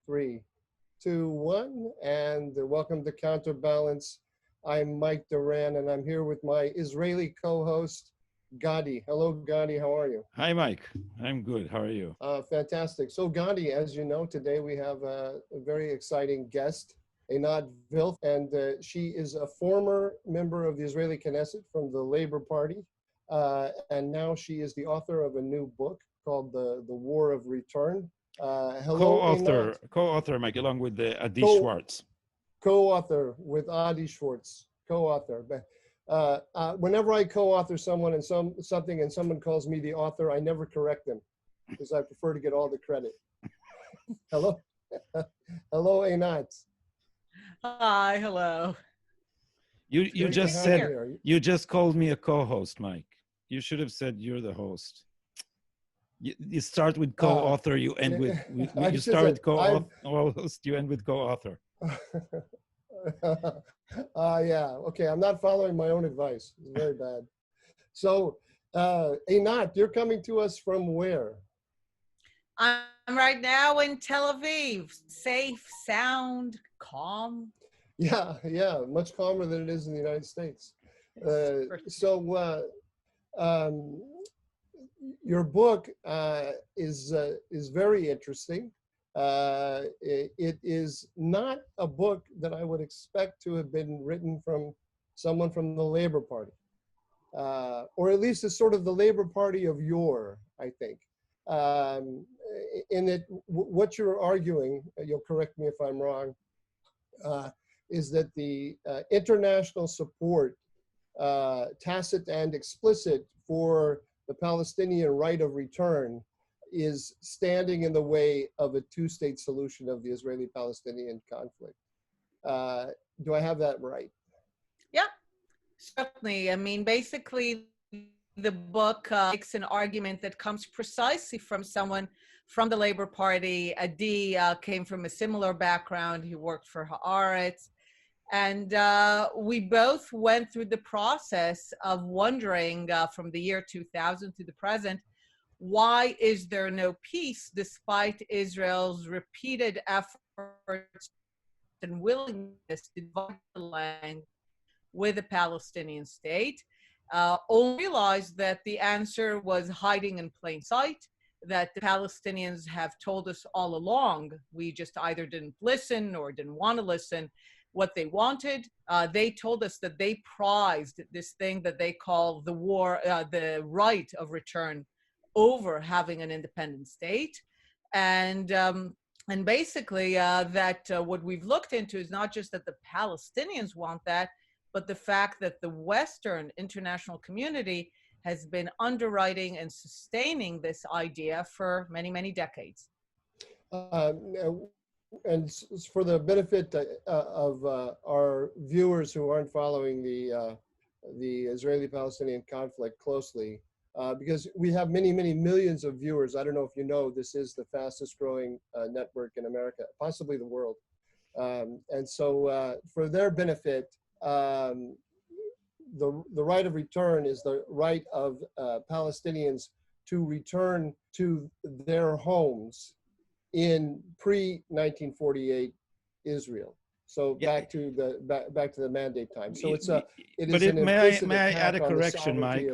3, 2, 1, and welcome to Counterbalance. I'm Mike Doran, and I'm here with my Israeli co-host, Gadi. Hello, Gadi. How are you? Hi, Mike. I'm good. How are you? Fantastic. So, Gadi, as you know, today we have a very exciting guest, Einat Wilf, and she is a former member of the Israeli Knesset from the Labor Party, and now she is the author of a new book called The War of Return. Hello, Einat. Co-author, Mike, along with Adi Co- Schwartz. Co-author with Adi Schwartz. Co-author. Whenever I co-author someone and something and someone calls me the author, I never correct them because I prefer to get all the credit. Hello. Hello, Einat. Hi, hello. You just said you just called me a co-host, Mike. You should have said you're the host. You start with co-author, you end with you start with co-host, you end with co-author. Yeah, okay, I'm not following my own advice. It's very bad. So, Einat, you're coming to us from where? I'm right now in Tel Aviv. Safe, sound, calm. Yeah, much calmer than it is in the United States. Your book is very interesting. It is not a book that I would expect to have been written from someone from the Labor Party, or at least it's sort of the Labor Party of yore, I think. In that, what you're arguing, you'll correct me if I'm wrong, is that the international support, tacit and explicit, for the Palestinian right of return is standing in the way of a two-state solution of the Israeli-Palestinian conflict. Do I have that right? Yeah, certainly. I mean, basically, the book makes an argument that comes precisely from someone from the Labor Party. Adi came from a similar background. He worked for Haaretz. And we both went through the process of wondering from the year 2000 to the present, why is there no peace despite Israel's repeated efforts and willingness to divide the land with a Palestinian state? Only realized that the answer was hiding in plain sight, that the Palestinians have told us all along. We just either didn't listen or didn't want to listen. What they wanted, they told us that they prized this thing that they call the war, the right of return, over having an independent state. And basically that what we've looked into is not just that the Palestinians want that, but the fact that the Western international community has been underwriting and sustaining this idea for many, many decades. And for the benefit of our viewers who aren't following the Israeli-Palestinian conflict closely, because we have many, many millions of viewers. I don't know if you know, this is the fastest growing network in America, possibly the world. And so for their benefit, the right of return is the right of Palestinians to return to their homes in pre-1948 Israel. So back to the mandate time. So it's an implicit may I add a attack on the correction, Mike?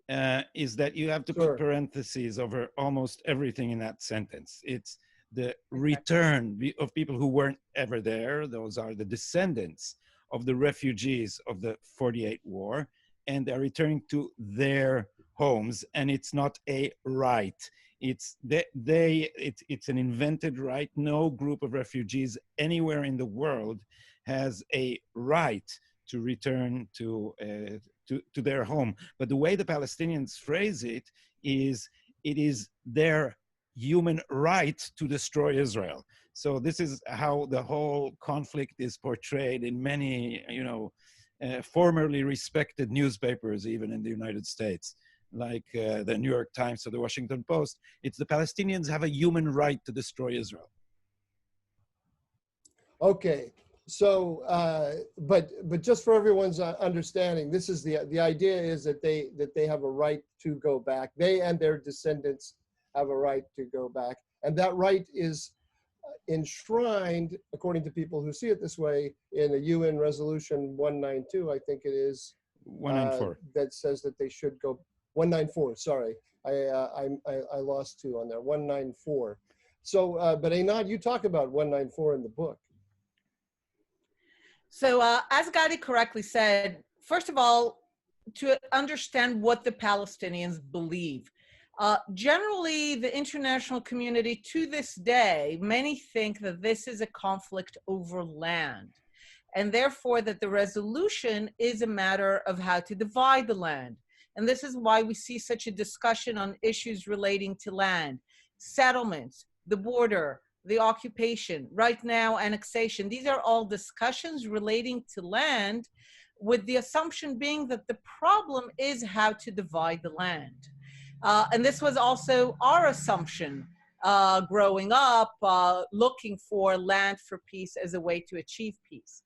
sovereignty Is that you have to put parentheses over almost everything in that sentence. It's the return of people who weren't ever there. Those are the descendants of the refugees of the 48 war, and they're returning to their homes, and it's not a right. It's an invented right. No group of refugees anywhere in the world has a right to return to their home. But the way the Palestinians phrase it is their human right to destroy Israel. So this is how the whole conflict is portrayed in many, formerly respected newspapers, even in the United States, like the New York Times or the Washington Post. It's the Palestinians have a human right to destroy Israel. Okay, so but just for everyone's understanding, this is the idea is that they have a right to go back. They and their descendants have a right to go back, and that right is enshrined, according to people who see it this way, in a UN resolution 192, I think it is, 194. that says that they should go 194. Sorry, I lost two on there. 194. So, but Einat, you talk about 194 in the book. So as Gadi correctly said, first of all, to understand what the Palestinians believe. Generally, the international community to this day, many think that this is a conflict over land, and therefore that the resolution is a matter of how to divide the land. And this is why we see such a discussion on issues relating to land, settlements, the border, the occupation, right now annexation. These are all discussions relating to land, with the assumption being that the problem is how to divide the land. And this was also our assumption growing up, looking for land for peace as a way to achieve peace.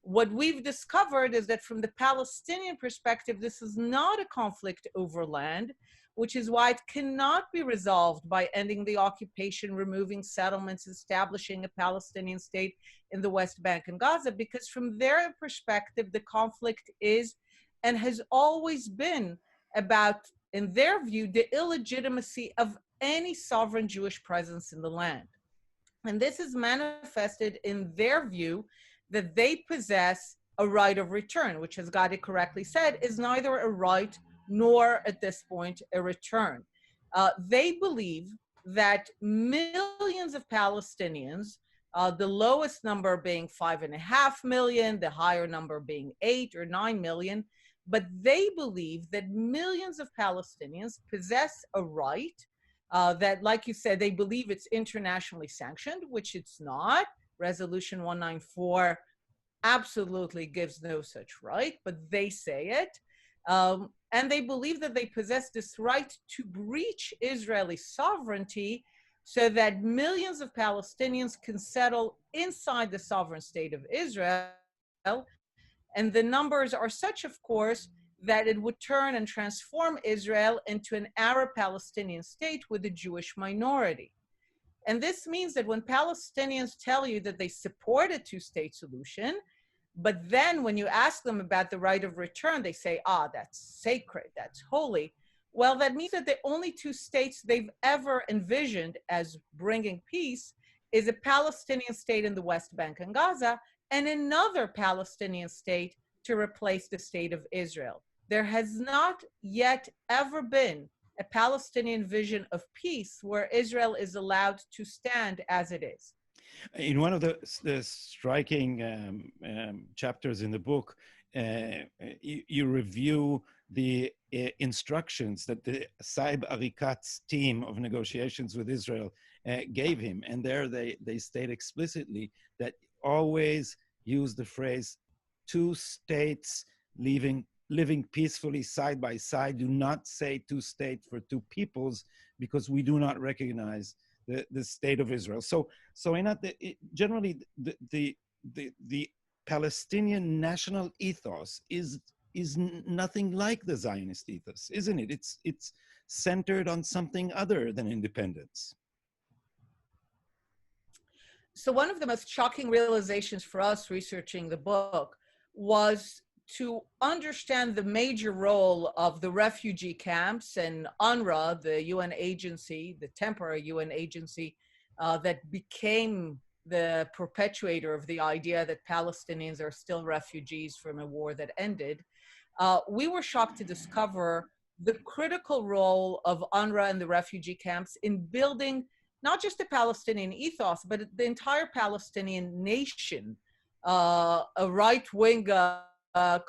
What we've discovered is that from the Palestinian perspective, this is not a conflict over land, which is why it cannot be resolved by ending the occupation, removing settlements, establishing a Palestinian state in the West Bank and Gaza, because from their perspective, the conflict is and has always been about, in their view, the illegitimacy of any sovereign Jewish presence in the land. And this is manifested in their view that they possess a right of return, which, as Gadi correctly said, is neither a right nor at this point a return. They believe that millions of Palestinians, the lowest number being 5.5 million, the higher number being 8 or 9 million, but they believe that millions of Palestinians possess a right that, like you said, they believe it's internationally sanctioned, which it's not. Resolution 194 absolutely gives no such right, but they say it. And they believe that they possess this right to breach Israeli sovereignty so that millions of Palestinians can settle inside the sovereign state of Israel. And the numbers are such, of course, that it would turn and transform Israel into an Arab-Palestinian state with a Jewish minority. And this means that when Palestinians tell you that they support a two-state solution, but then when you ask them about the right of return, they say, that's sacred, that's holy. Well, that means that the only two states they've ever envisioned as bringing peace is a Palestinian state in the West Bank and Gaza, and another Palestinian state to replace the state of Israel. There has not yet ever been a Palestinian vision of peace where Israel is allowed to stand as it is. In one of the striking chapters in the book, you review the instructions that the Saeb Arikat's team of negotiations with Israel gave him. And there they state explicitly that always use the phrase, two states living peacefully side by side. Do not say two states for two peoples, because we do not recognize the state of Israel. So Einat, generally the Palestinian national ethos is nothing like the Zionist ethos, isn't it? It's centered on something other than independence. So one of the most shocking realizations for us researching the book was to understand the major role of the refugee camps and UNRWA, the UN agency, the temporary UN agency that became the perpetuator of the idea that Palestinians are still refugees from a war that ended. We were shocked to discover the critical role of UNRWA and the refugee camps in building not just the Palestinian ethos, but the entire Palestinian nation. A right-wing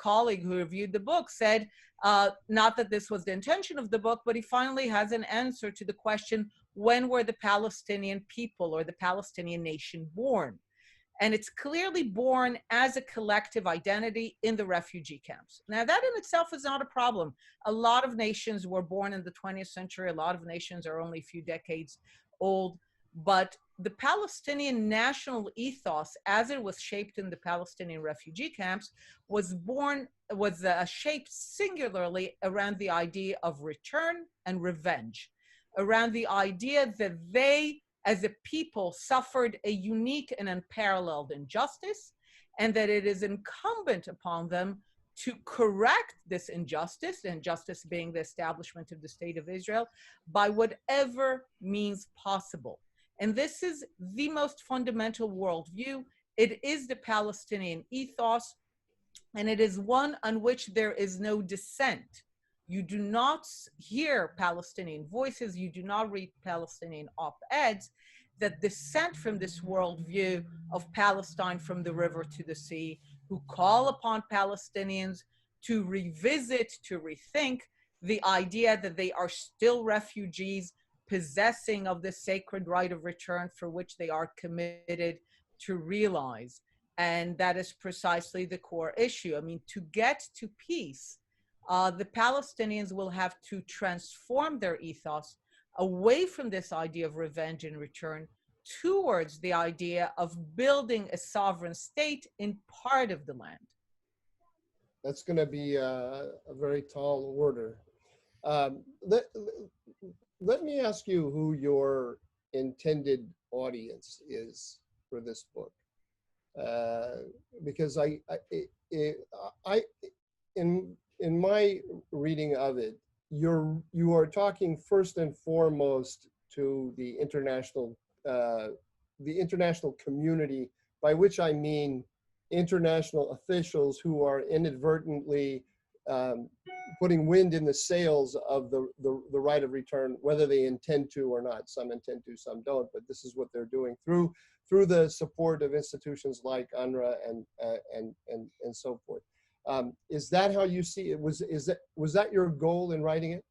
colleague who reviewed the book said, not that this was the intention of the book, but he finally has an answer to the question, when were the Palestinian people or the Palestinian nation born? And it's clearly born as a collective identity in the refugee camps. Now, that in itself is not a problem. A lot of nations were born in the 20th century. A lot of nations are only a few decades old. But the Palestinian national ethos, as it was shaped in the Palestinian refugee camps, was shaped singularly around the idea of return and revenge, around the idea that they as a people suffered a unique and unparalleled injustice, and that it is incumbent upon them to correct this injustice, injustice being the establishment of the state of Israel, by whatever means possible. And this is the most fundamental worldview. It is the Palestinian ethos, and it is one on which there is no dissent. You do not hear Palestinian voices, you do not read Palestinian op-eds that dissent from this worldview of Palestine from the river to the sea, who call upon Palestinians to revisit, to rethink the idea that they are still refugees possessing of the sacred right of return for which they are committed to realize. And that is precisely the core issue. I mean, to get to peace, the Palestinians will have to transform their ethos away from this idea of revenge and return towards the idea of building a sovereign state in part of the land. That's going to be a very tall order. Let me ask you who your intended audience is for this book, because in my reading of it, you are talking first and foremost to the international community, by which I mean international officials who are inadvertently putting wind in the sails of the right of return, whether they intend to or not. Some intend to, some don't, but this is what they're doing through the support of institutions like UNRWA and so forth. Is that how you see it? Was that your goal in writing it?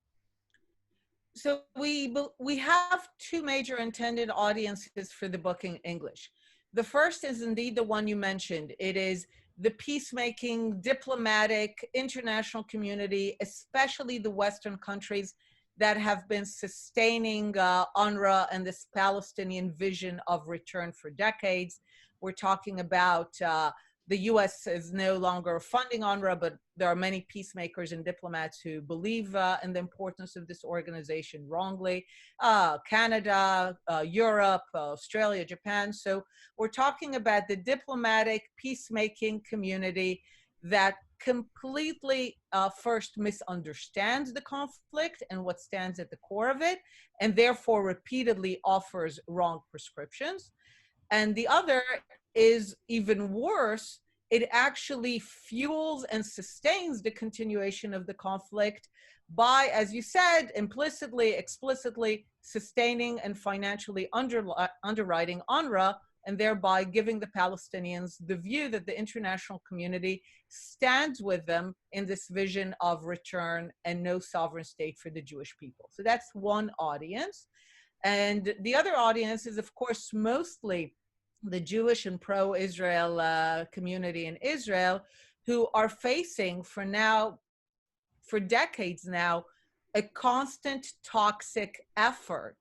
So we have two major intended audiences for the book in English. The first is indeed the one you mentioned. It is the peacemaking, diplomatic, international community, especially the Western countries that have been sustaining UNRWA and this Palestinian vision of return for decades. We're talking about the US is no longer funding UNRWA, but there are many peacemakers and diplomats who believe in the importance of this organization wrongly. Canada, Europe, Australia, Japan. So we're talking about the diplomatic peacemaking community that completely first misunderstands the conflict and what stands at the core of it, and therefore repeatedly offers wrong prescriptions. And the other is even worse. It actually fuels and sustains the continuation of the conflict by, as you said, implicitly, explicitly sustaining and financially underwriting UNRWA, and thereby giving the Palestinians the view that the international community stands with them in this vision of return and no sovereign state for the Jewish people. So that's one audience. And the other audience is, of course, mostly the Jewish and pro-Israel community in Israel, who are facing for decades now, a constant toxic effort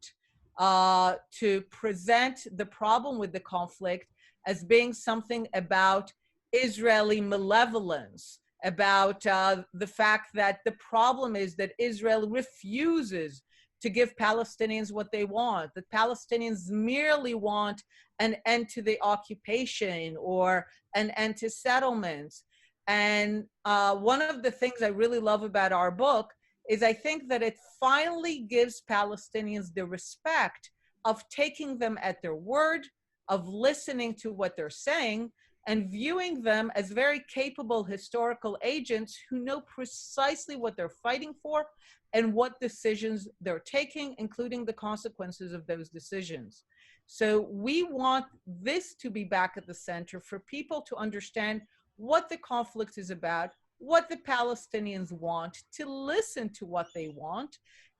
to present the problem with the conflict as being something about Israeli malevolence, about the fact that the problem is that Israel refuses to give Palestinians what they want, that Palestinians merely want an end to the occupation or an end to settlements. And one of the things I really love about our book is I think that it finally gives Palestinians the respect of taking them at their word, of listening to what they're saying, and viewing them as very capable historical agents who know precisely what they're fighting for and what decisions they're taking, including the consequences of those decisions. So we want this to be back at the center for people to understand what the conflict is about, what the Palestinians want, to listen to what they want,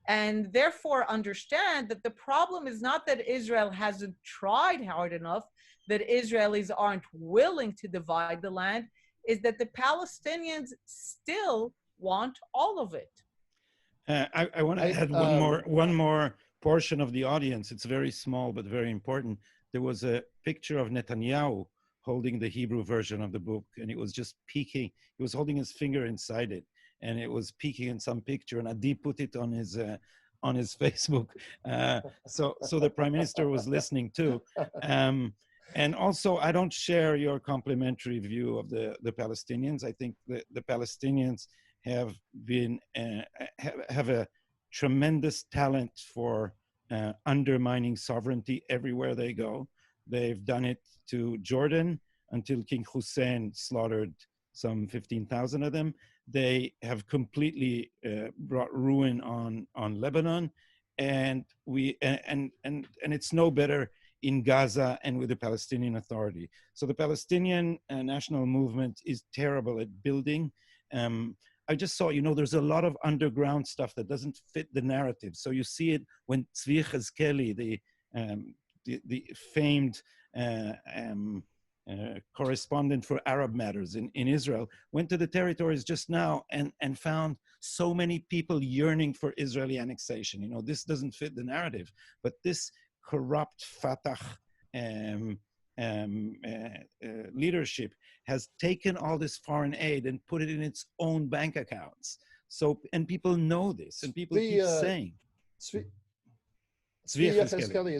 and therefore understand that the problem is not that Israel hasn't tried hard enough, that Israelis aren't willing to divide the land, is that the Palestinians still want all of it. I want to add one more portion of the audience. It's very small, but very important. There was a picture of Netanyahu holding the Hebrew version of the book, and it was just peeking. He was holding his finger inside it, and it was peeking in some picture, and Adi put it on his on his Facebook. So the prime minister was listening too. And also, I don't share your complimentary view of the Palestinians. I think the Palestinians have been have a tremendous talent for undermining sovereignty everywhere they go. They've done it to Jordan until King Hussein slaughtered some 15,000 of them. They have completely brought ruin on Lebanon, and it's no better in Gaza and with the Palestinian Authority. So the Palestinian national movement is terrible at building. I just saw, there's a lot of underground stuff that doesn't fit the narrative. So you see it when Tzvi Chezkeli, the famed correspondent for Arab matters in Israel, went to the territories just now and found so many people yearning for Israeli annexation. This doesn't fit the narrative, but this corrupt Fatah leadership has taken all this foreign aid and put it in its own bank accounts. So, and people know this, and people keep saying. Tzvi Chezkeli,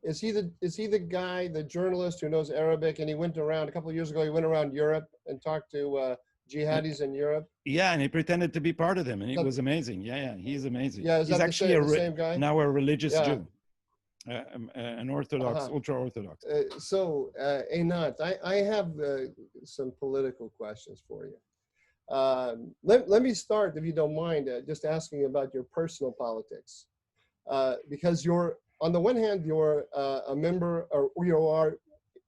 is he the guy, the journalist who knows Arabic, and he went around a couple of years ago? He went around Europe and talked to jihadis in Europe. Yeah, and he pretended to be part of them, and it was amazing. Yeah, he's amazing. Yeah, he's actually the same guy? Now a religious Jew, an Orthodox, ultra-Orthodox. So, Einat, I have some political questions for you. Let me start, if you don't mind, just asking about your personal politics, because you're, on the one hand, you're a member, or you are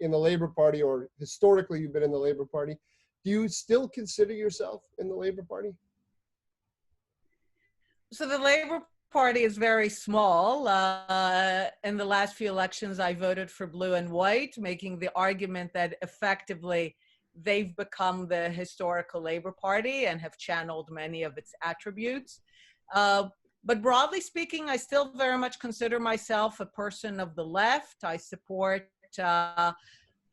in the Labor Party, or historically you've been in the Labor Party. Do you still consider yourself in the Labor Party? So the Labor Party is very small. In the last few elections, I voted for blue and white, making the argument that effectively they've become the historical Labor Party and have channeled many of its attributes. But broadly speaking, I still very much consider myself a person of the left. I support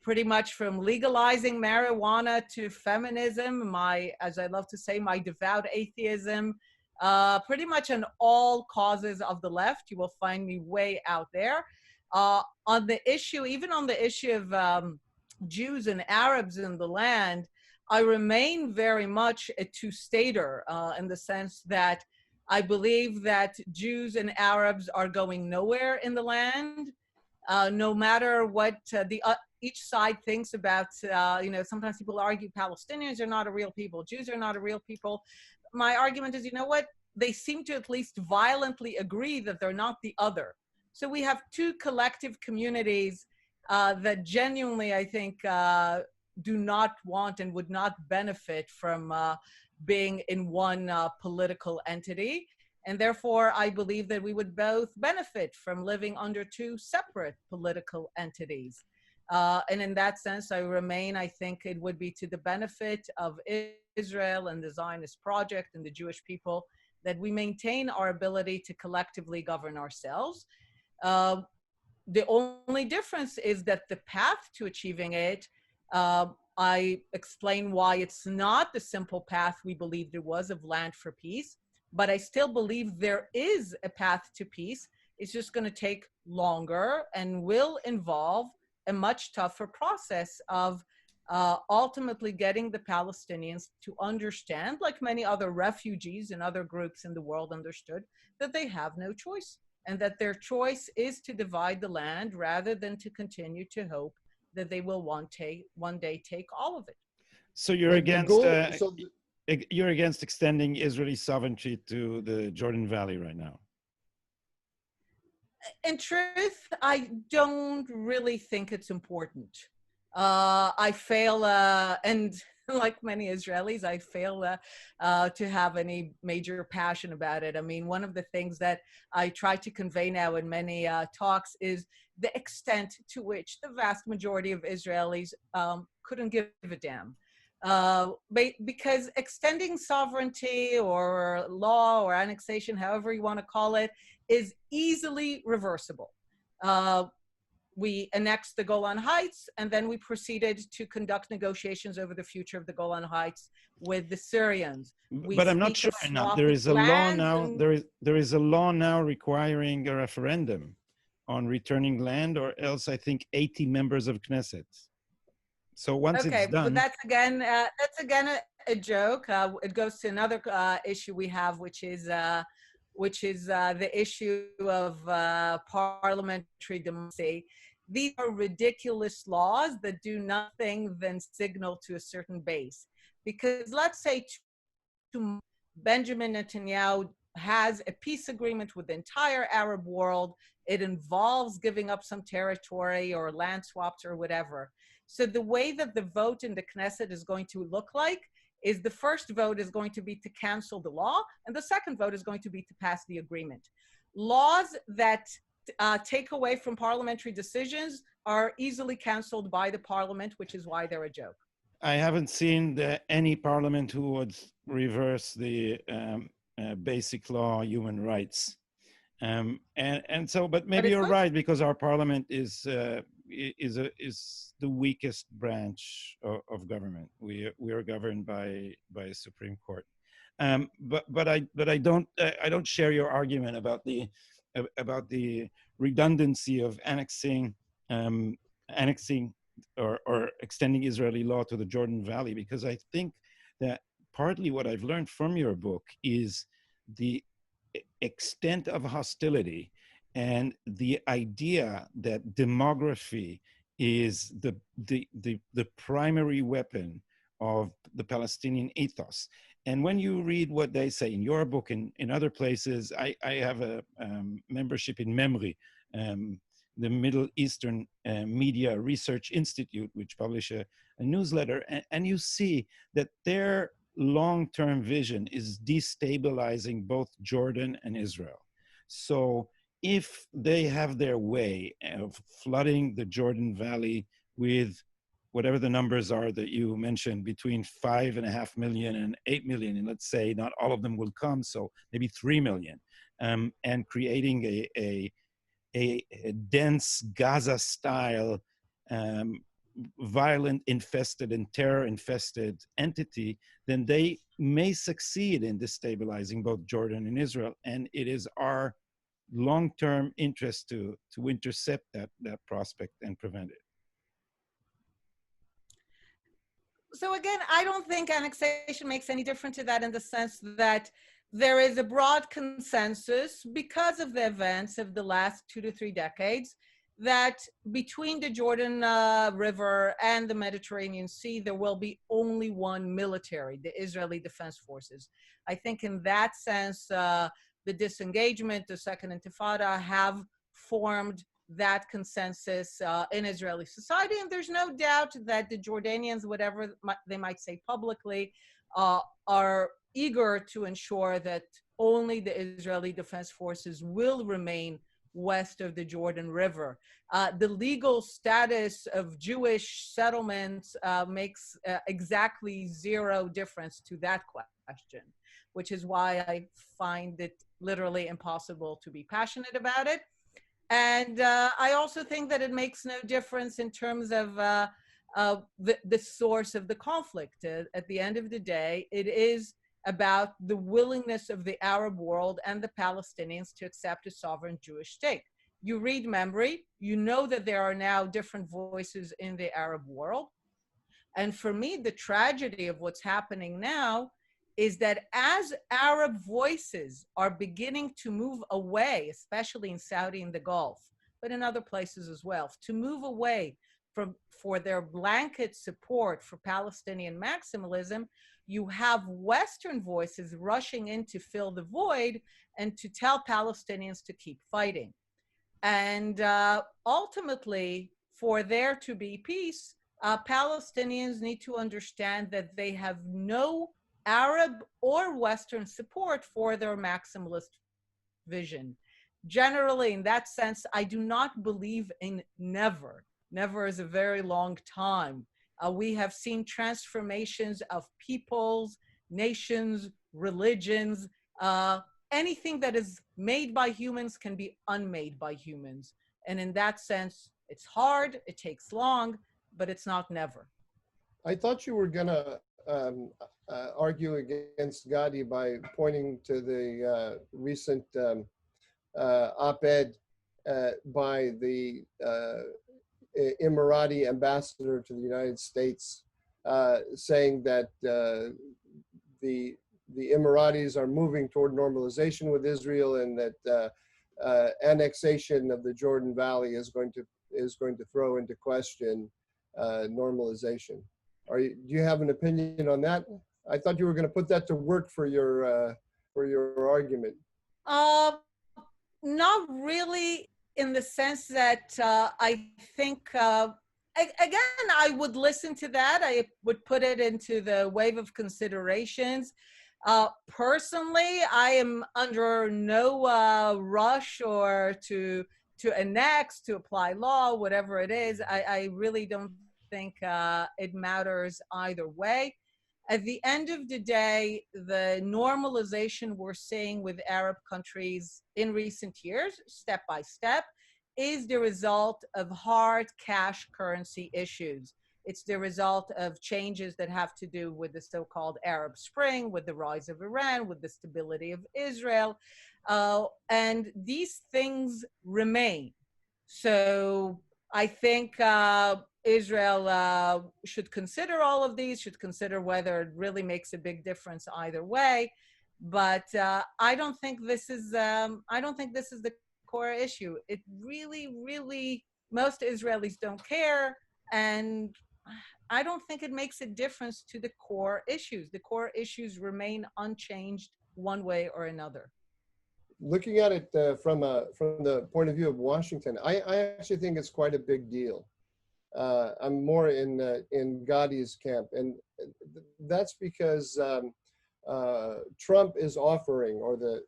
pretty much from legalizing marijuana to feminism, as I love to say, my devout atheism, pretty much on all causes of the left. You will find me way out there. On the issue, even on the issue of Jews and Arabs in the land, I remain very much a two-stater in the sense that I believe that Jews and Arabs are going nowhere in the land, no matter what each side thinks about, sometimes people argue Palestinians are not a real people, Jews are not a real people. My argument is, they seem to at least violently agree that they're not the other. So we have two collective communities that genuinely, I think, do not want and would not benefit from being in one political entity. And therefore, I believe that we would both benefit from living under two separate political entities. And in that sense, I think it would be to the benefit of Israel and the Zionist project and the Jewish people that we maintain our ability to collectively govern ourselves. The only difference is that the path to achieving it, I explain why it's not the simple path we believed it was of land for peace, but I still believe there is a path to peace. It's just going to take longer and will involve a much tougher process of ultimately getting the Palestinians to understand, like many other refugees and other groups in the world understood, that they have no choice and that their choice is to divide the land rather than to continue to hope that they will one day take all of it. So you're you're against extending Israeli sovereignty to the Jordan Valley right now? In truth, I don't really think it's important. I fail, and like many Israelis, I fail to have any major passion about it. I mean, one of the things that I try to convey now in many talks is the extent to which the vast majority of Israelis couldn't give a damn. Because extending sovereignty or law or annexation, however you want to call it, is easily reversible. we annexed the Golan Heights, and then we proceeded to conduct negotiations over the future of the Golan Heights with the Syrians. But I'm not sure enough. There is a law now. There is a law now requiring a referendum on returning land, or else I think 80 members of Knesset. So once it's done, but that's again a joke. It goes to another issue we have, which is the issue of parliamentary democracy. These are ridiculous laws that do nothing than signal to a certain base. Because let's say Benjamin Netanyahu has a peace agreement with the entire Arab world. It involves giving up some territory or land swaps or whatever. So the way that the vote in the Knesset is going to look like is the first vote is going to be to cancel the law, and the second vote is going to be to pass the agreement. Laws that take away from parliamentary decisions are easily canceled by the parliament, which is why they're a joke. I haven't seen any parliament who would reverse the basic law, human rights. And so, but maybe you're right, because our parliament is the weakest branch of government. We are governed by a Supreme Court. But I don't share your argument about the redundancy of annexing or extending Israeli law to the Jordan Valley, because I think that partly what I've learned from your book is the extent of hostility and the idea that demography is the primary weapon of the Palestinian ethos. And when you read what they say in your book and in other places, I have a membership in MEMRI, the Middle Eastern Media Research Institute, which publish a newsletter, and you see that their long-term vision is destabilizing both Jordan and Israel. So if they have their way of flooding the Jordan Valley with whatever the numbers are that you mentioned, between 5.5 million and 8 million, and let's say not all of them will come, so maybe 3 million, and creating a dense Gaza-style, violent infested and terror infested entity, then they may succeed in destabilizing both Jordan and Israel. And it is our long-term interest to intercept that prospect and prevent it. So again, I don't think annexation makes any difference to that, in the sense that there is a broad consensus because of the events of the last 2 to 3 decades that between the Jordan River and the Mediterranean Sea, there will be only one military, the Israeli Defense Forces. I think in that sense, the disengagement, the second intifada have formed that consensus in Israeli society. And there's no doubt that the Jordanians, whatever they might say publicly, are eager to ensure that only the Israeli Defense Forces will remain west of the Jordan River. The legal status of Jewish settlements makes exactly zero difference to that question, which is why I find it literally impossible to be passionate about it. And I also think that it makes no difference in terms of the source of the conflict. At the end of the day, it is about the willingness of the Arab world and the Palestinians to accept a sovereign Jewish state. You read MEMRI, you know that there are now different voices in the Arab world. And for me, the tragedy of what's happening now is that as Arab voices are beginning to move away, especially in Saudi and the Gulf, but in other places as well, to move away for their blanket support for Palestinian maximalism, you have Western voices rushing in to fill the void and to tell Palestinians to keep fighting. And ultimately, for there to be peace, Palestinians need to understand that they have no Arab or Western support for their maximalist vision. Generally, in that sense, I do not believe in never. Never is a very long time. We have seen transformations of peoples, nations, religions. Anything that is made by humans can be unmade by humans. And in that sense, It's hard, it takes long, but it's not never. I thought you were going to argue against Gadi by pointing to the recent op-ed by the Emirati ambassador to the United States, saying that the Emiratis are moving toward normalization with Israel, and that annexation of the Jordan Valley is going to throw into question normalization. Do you have an opinion on that? I thought you were going to put that to work for your argument. Not really, in the sense that I think, again, I would listen to that. I would put it into the wave of considerations. Personally, I am under no rush or to annex, to apply law, whatever it is. I really don't think it matters either way. At the end of the day, the normalization we're seeing with Arab countries in recent years, step by step, is the result of hard cash currency issues. It's the result of changes that have to do with the so-called Arab Spring, with the rise of Iran, with the stability of Israel. And these things remain. So I think Israel should consider all of these, should consider whether it really makes a big difference either way. But I don't think this is the core issue. It really, most Israelis don't care, and I don't think it makes a difference to the core issues. The core issues remain unchanged one way or another. Looking at it from the point of view of Washington, I actually think it's quite a big deal. I'm more in Gadi's camp, and that's because Trump is offering, or the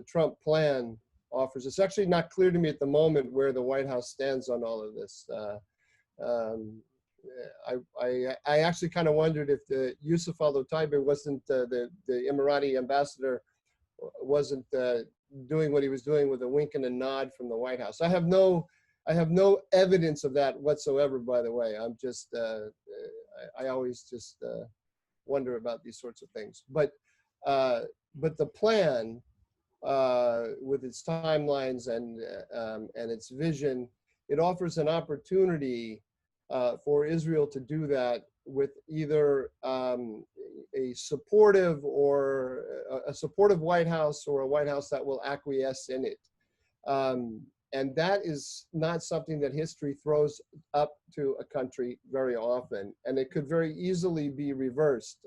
Trump plan offers. It's actually not clear to me at the moment where the White House stands on all of this. I actually kind of wondered if the Yusuf al-Otaiba wasn't the Emirati ambassador wasn't doing what he was doing with a wink and a nod from the White House. I have no evidence of that whatsoever, by the way. I'm just, I always just wonder about these sorts of things. But the plan, with its timelines and its vision, it offers an opportunity for Israel to do that with either a supportive White House, or a White House that will acquiesce in it. And that is not something that history throws up to a country very often. And it could very easily be reversed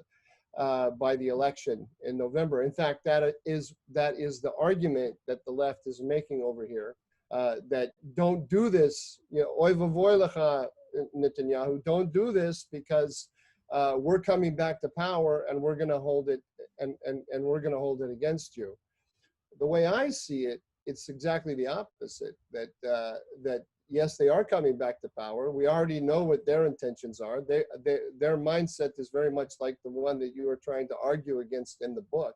by the election in November. In fact, that is the argument that the left is making over here, that don't do this, oy vavoy lecha, Netanyahu, don't do this, because we're coming back to power and we're going to hold it, and we're going to hold it against you. The way I see it, it's exactly the opposite. That yes, they are coming back to power. We already know what their intentions are. Their mindset is very much like the one that you are trying to argue against in the book.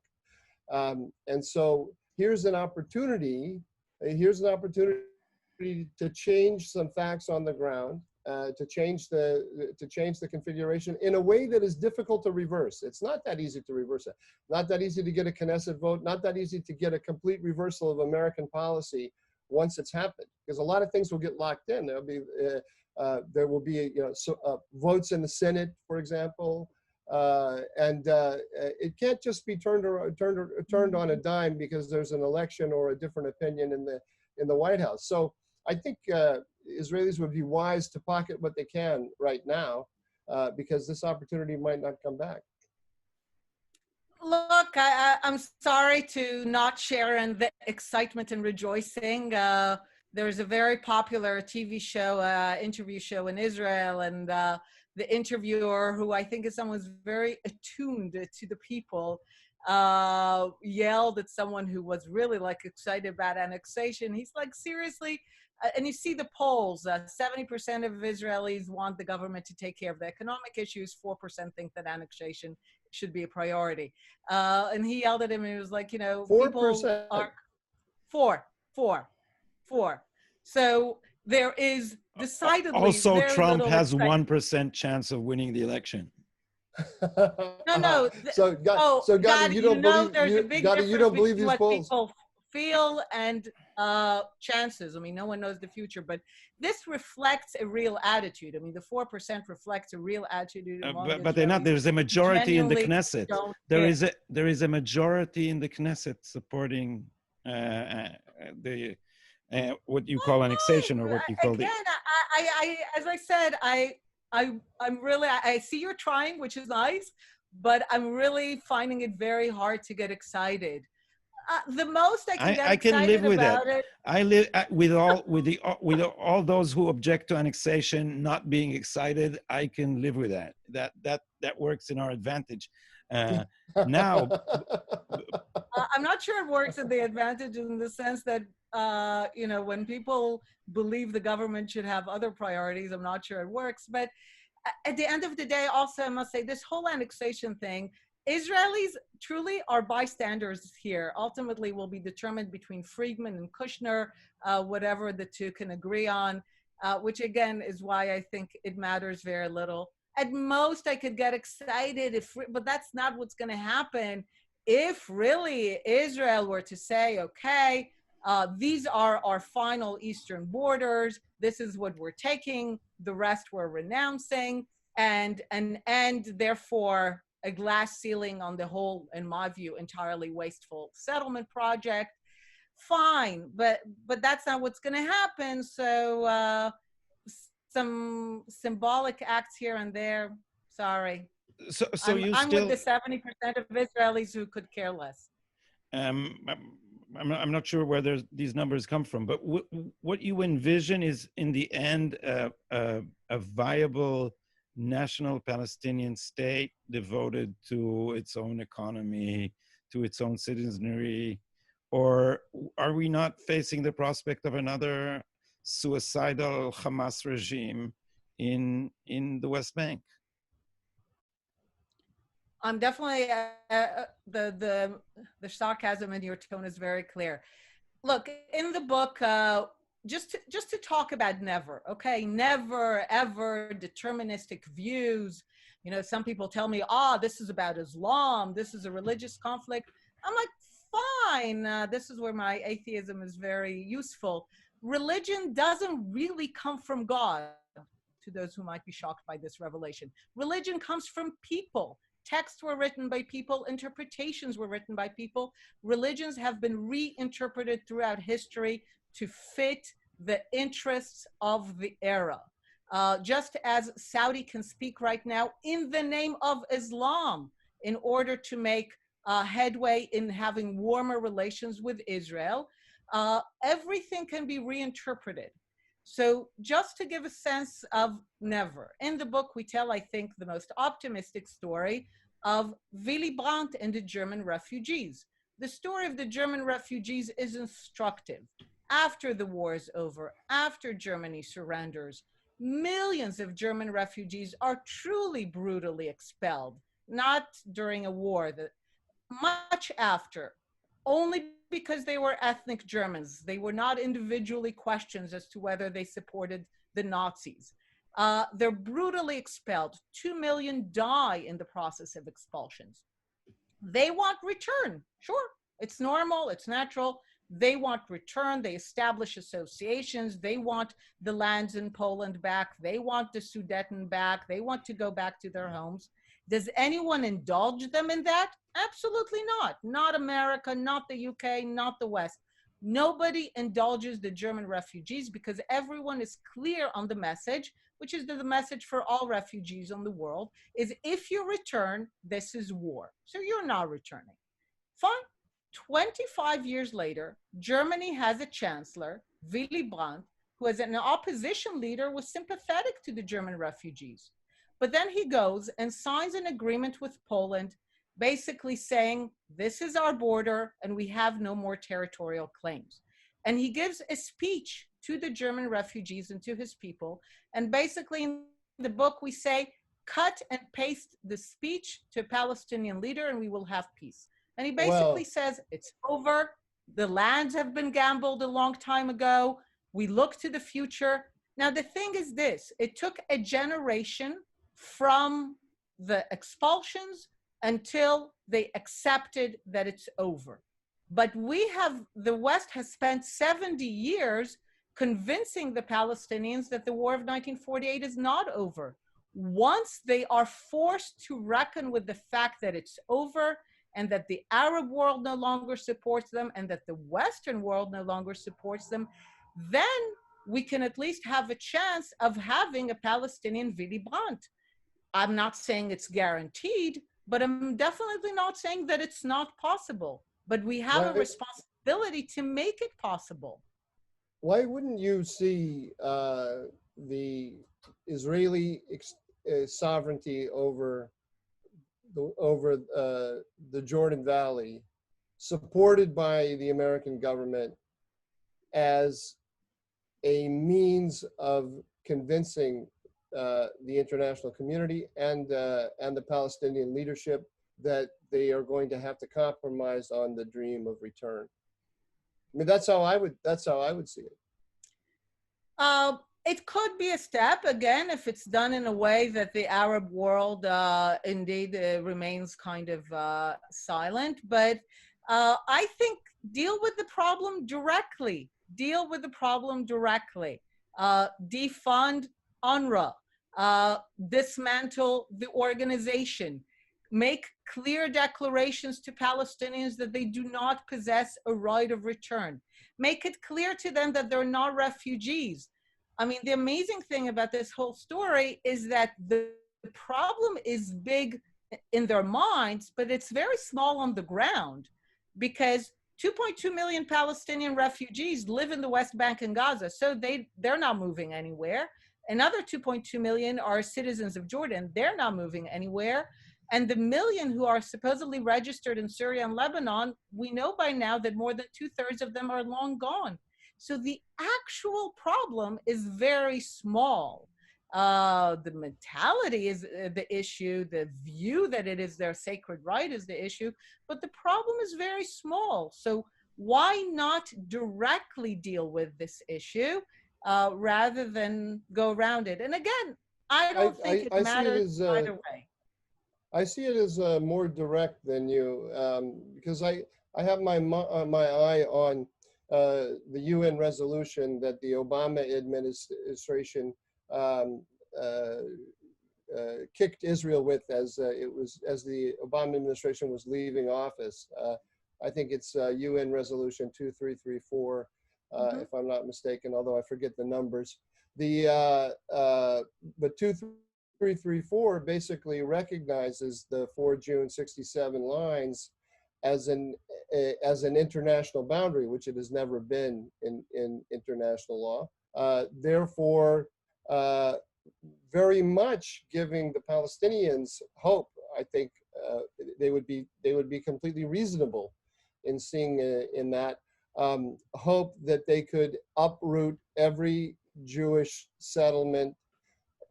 And so here's an opportunity. To change some facts on the ground, to change the configuration in a way that is difficult to reverse. It's not that easy to reverse it. Not that easy to get a Knesset vote. Not that easy to get a complete reversal of American policy once it's happened, because a lot of things will get locked in. There will be votes in the Senate, for example, and it can't just be turned on a dime because there's an election or a different opinion in the White House. So I think Israelis would be wise to pocket what they can right now, because this opportunity might not come back. Look, I'm sorry to not share in the excitement and rejoicing. There's a very popular TV show, interview show in Israel, and the interviewer, who I think is someone who's very attuned to the people, yelled at someone who was really excited about annexation. He's like, seriously? And you see the polls, 70% of Israelis want the government to take care of the economic issues. 4% think that annexation should be a priority. And he yelled at him, and he was like, 4%. People are four. So there is decidedly Also, very Trump little has respect. 1% chance of winning the election. No. So, Gadi, God, you don't believe there's a big Gadi, you difference don't believe between these what polls? people feel and chances. I mean, no one knows the future, but this reflects a real attitude. I mean, the 4% reflects a real attitude among But they're not. Israelis. There's a majority in the Genuinely Knesset. don't There care. is a majority in the Knesset supporting the what you call annexation, or what you call the. Again, as I said, I'm really, I see you're trying, which is nice, but I'm really finding it very hard to get excited. The most I can get I can live excited with that. about it. I live with all those who object to annexation not being excited. I can live with that. That works in our advantage. Now, I'm not sure it works at the advantage in the sense that, when people believe the government should have other priorities, I'm not sure it works. But at the end of the day, also, I must say, this whole annexation thing, Israelis truly are bystanders here. Ultimately, will be determined between Friedman and Kushner, whatever the two can agree on, which again is why I think it matters very little. At most, I could get excited, but that's not what's going to happen. If really Israel were to say, okay, these are our final eastern borders, this is what we're taking, the rest we're renouncing, and therefore a glass ceiling on the whole, in my view, entirely wasteful settlement project, fine, but that's not what's going to happen. So some symbolic acts here and there, sorry. so I'm with the 70% of Israelis who could care less. I'm not sure where these numbers come from, but what you envision is, in the end, a viable national Palestinian state devoted to its own economy, to its own citizenry, or are we not facing the prospect of another suicidal Hamas regime in the West Bank? I'm definitely the sarcasm in your tone is very clear. Look, in the book, just to talk about never, okay, never ever deterministic views. Some people tell me, this is about Islam, this is a religious conflict. I'm like, fine. This is where my atheism is very useful. Religion doesn't really come from God. To those who might be shocked by this revelation, religion comes from people. Texts were written by people, interpretations were written by people. Religions have been reinterpreted throughout history to fit the interests of the era. Just as Saudi can speak right now in the name of Islam in order to make headway in having warmer relations with Israel, everything can be reinterpreted. So just to give a sense of never, in the book we tell, I think, the most optimistic story of Willy Brandt and the German refugees. The story of the German refugees is instructive. After the war is over, after Germany surrenders, millions of German refugees are truly brutally expelled, not during a war, much after, only because they were ethnic Germans. They were not individually questioned as to whether they supported the Nazis. They're brutally expelled. 2 million die in the process of expulsions. They want return. Sure, it's normal, it's natural. They want return. They establish associations. They want the lands in Poland back. They want the Sudeten back. They want to go back to their homes. Does anyone indulge them in that? Absolutely not. Not America, not the UK, not the West. Nobody indulges the German refugees because everyone is clear on the message, which is the message for all refugees in the world, is if you return, this is war. So you're not returning. Fine. 25 years later, Germany has a chancellor, Willy Brandt, who as an opposition leader was sympathetic to the German refugees. But then he goes and signs an agreement with Poland, basically saying, this is our border and we have no more territorial claims. And he gives a speech to the German refugees and to his people. And basically in the book, we say, cut and paste the speech to a Palestinian leader and we will have peace. And he basically says, it's over. The lands have been gambled a long time ago. We look to the future. Now, the thing is this, it took a generation from the expulsions until they accepted that it's over. But the West has spent 70 years convincing the Palestinians that the war of 1948 is not over. Once they are forced to reckon with the fact that it's over and that the Arab world no longer supports them and that the Western world no longer supports them, then we can at least have a chance of having a Palestinian Willy Brandt. I'm not saying it's guaranteed, but I'm definitely not saying that it's not possible. But we have a responsibility to make it possible. Why wouldn't you see the Israeli sovereignty over the Jordan Valley, supported by the American government, as a means of convincing the international community and the Palestinian leadership that they are going to have to compromise on the dream of return? I mean, that's how I would see it. It could be a step, again, if it's done in a way that the Arab world indeed remains kind of silent. But I think deal with the problem directly. Deal with the problem directly. Defund UNRWA. Dismantle the organization. Make clear declarations to Palestinians that they do not possess a right of return. Make it clear to them that they're not refugees. I mean, the amazing thing about this whole story is that the problem is big in their minds, but it's very small on the ground, because 2.2 million Palestinian refugees live in the West Bank and Gaza, so they're not moving anywhere. Another 2.2 million are citizens of Jordan. They're not moving anywhere. And the million who are supposedly registered in Syria and Lebanon, we know by now that more than 2/3 of them are long gone. So the actual problem is very small. The mentality is the issue. The view that it is their sacred right is the issue. But the problem is very small. So why not directly deal with this issue rather than go around it? And again, I don't think it matters either way. I see it as more direct than you, because I have my eye on the UN resolution that the Obama administration kicked Israel with as the Obama administration was leaving office. I think it's UN resolution 2334, if I'm not mistaken, although I forget the numbers. But 2334 basically recognizes the 4 June 67 lines as an international boundary, which it has never been in international law. Therefore, very much giving the Palestinians hope. I think they would be completely reasonable in seeing in that hope that they could uproot every Jewish settlement,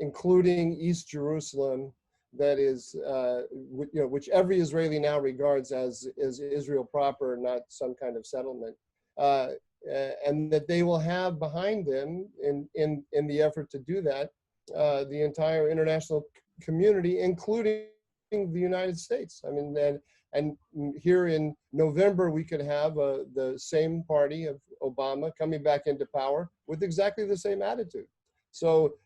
including East Jerusalem, that is, which every Israeli now regards as Israel proper, not some kind of settlement, and that they will have behind them in the effort to do that the entire international community, including the United States. I mean, and here in November we could have the same party of Obama coming back into power with exactly the same attitude. So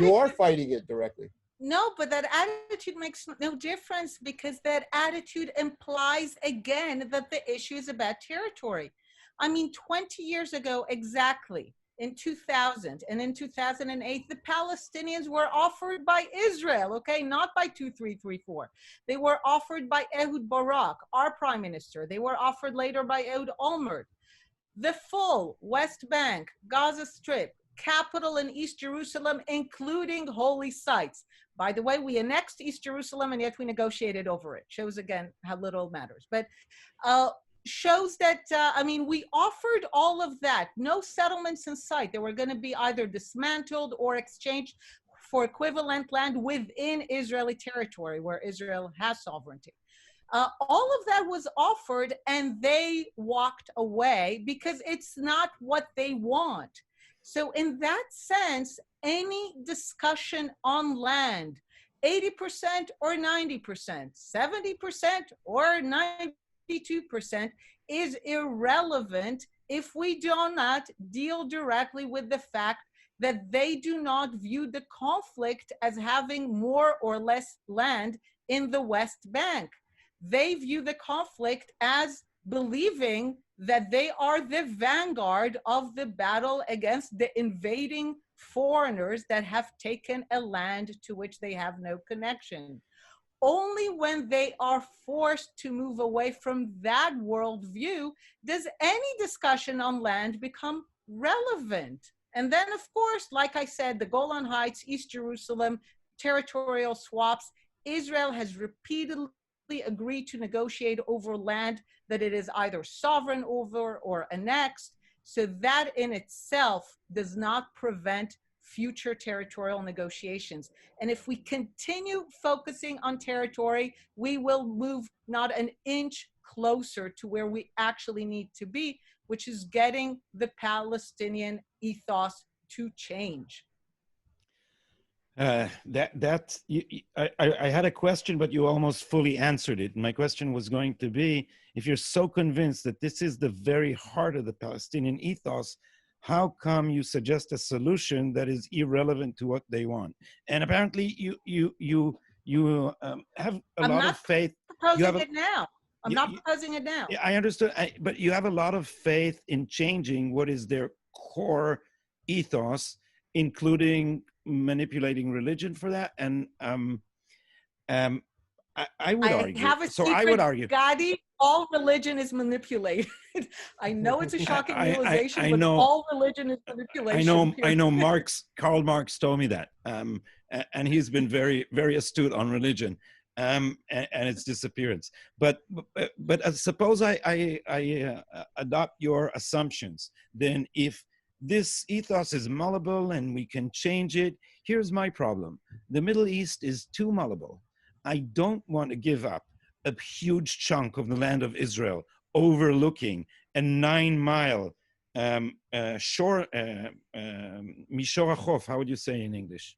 you are fighting it directly. No, but that attitude makes no difference, because that attitude implies, again, that the issue is about territory. I mean, 20 years ago, exactly, in 2000 and in 2008, the Palestinians were offered by Israel, okay, not by 2334. They were offered by Ehud Barak, our prime minister. They were offered later by Ehud Olmert. The full West Bank, Gaza Strip, capital in East Jerusalem, including holy sites. By the way, we annexed East Jerusalem and yet we negotiated over it. Shows again how little matters. But shows that, I mean, we offered all of that. No settlements in sight. They were going to be either dismantled or exchanged for equivalent land within Israeli territory where Israel has sovereignty. All of that was offered and they walked away because it's not what they want. So in that sense, any discussion on land, 80% or 90%, 70% or 92% is irrelevant if we do not deal directly with the fact that they do not view the conflict as having more or less land in the West Bank. They view the conflict as believing that they are the vanguard of the battle against the invading foreigners that have taken a land to which they have no connection. Only when they are forced to move away from that worldview does any discussion on land become relevant. And then, of course, like I said, the Golan Heights, East Jerusalem, territorial swaps, Israel has repeatedly agreed to negotiate over land that it is either sovereign over or annexed. So that in itself does not prevent future territorial negotiations. And if we continue focusing on territory, we will move not an inch closer to where we actually need to be, which is getting the Palestinian ethos to change. I had a question, but you almost fully answered it. My question was going to be, if you're so convinced that this is the very heart of the Palestinian ethos, how come you suggest a solution that is irrelevant to what they want? And apparently you have a lot of faith. I'm not proposing it now. I'm not proposing it now. I understood, but you have a lot of faith in changing what is their core ethos, including manipulating religion for that. And I would argue. Have a secret, I would argue. Gadi, all religion is manipulated. I know it's a shocking realization, I but know, all religion is manipulation. I know. Karl Marx told me that, and he's been very, very astute on religion, and its disappearance. But suppose I adopt your assumptions, then if this ethos is malleable and we can change it, here's my problem: the Middle East is too malleable. I don't want to give up a huge chunk of the land of Israel overlooking a 9-mile shore, Mishor HaChof, how would you say in English?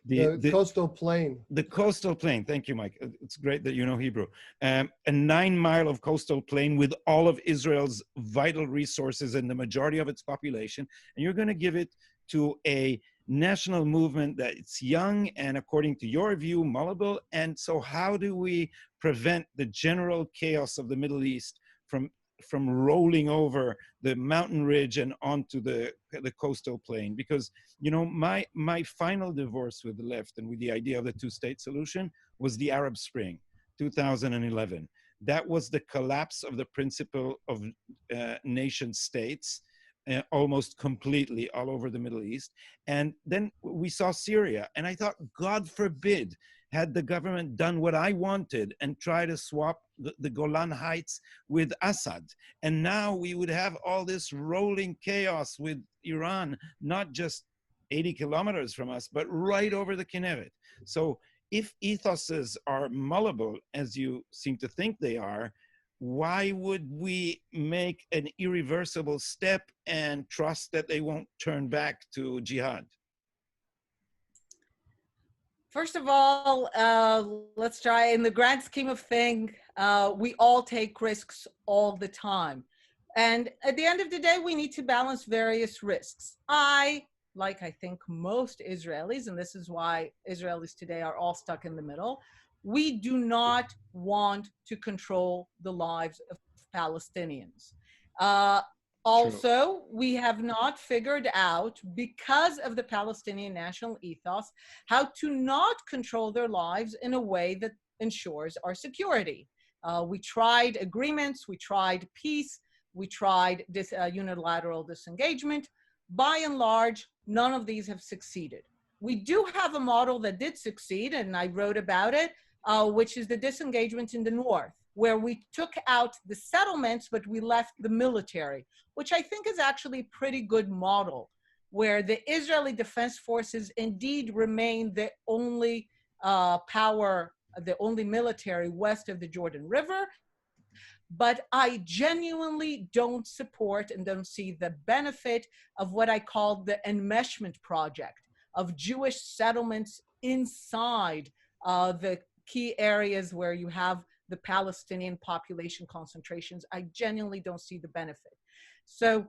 The coastal plain. The coastal plain. Thank you, Mike. It's great that you know Hebrew. A 9-mile of coastal plain with all of Israel's vital resources and the majority of its population. And you're going to give it to a national movement that's young and, according to your view, malleable. And so how do we prevent the general chaos of the Middle East from rolling over the mountain ridge and onto the coastal plain? Because, you know, my final divorce with the left and with the idea of the two-state solution was the Arab Spring, 2011. That was the collapse of the principle of nation states almost completely all over the Middle East. And then we saw Syria, and I thought, God forbid, had the government done what I wanted and try to swap the Golan Heights with Assad. And now we would have all this rolling chaos with Iran, not just 80 kilometers from us, but right over the Kinneret. So if ethoses are malleable, as you seem to think they are, why would we make an irreversible step and trust that they won't turn back to jihad? First of all, let's try, in the grand scheme of things, we all take risks all the time. And at the end of the day, we need to balance various risks. Like I think most Israelis, and this is why Israelis today are all stuck in the middle, we do not want to control the lives of Palestinians. Also, we have not figured out, because of the Palestinian national ethos, how to not control their lives in a way that ensures our security. We tried agreements, we tried peace, we tried unilateral disengagement. By and large, none of these have succeeded. We do have a model that did succeed, and I wrote about it, which is the disengagement in the north, where we took out the settlements, but we left the military, which I think is actually a pretty good model, where the Israeli Defense Forces indeed remain the only power, the only military west of the Jordan River, but I genuinely don't support and don't see the benefit of what I call the enmeshment project of Jewish settlements inside the key areas where you have the Palestinian population concentrations. I genuinely don't see the benefit. So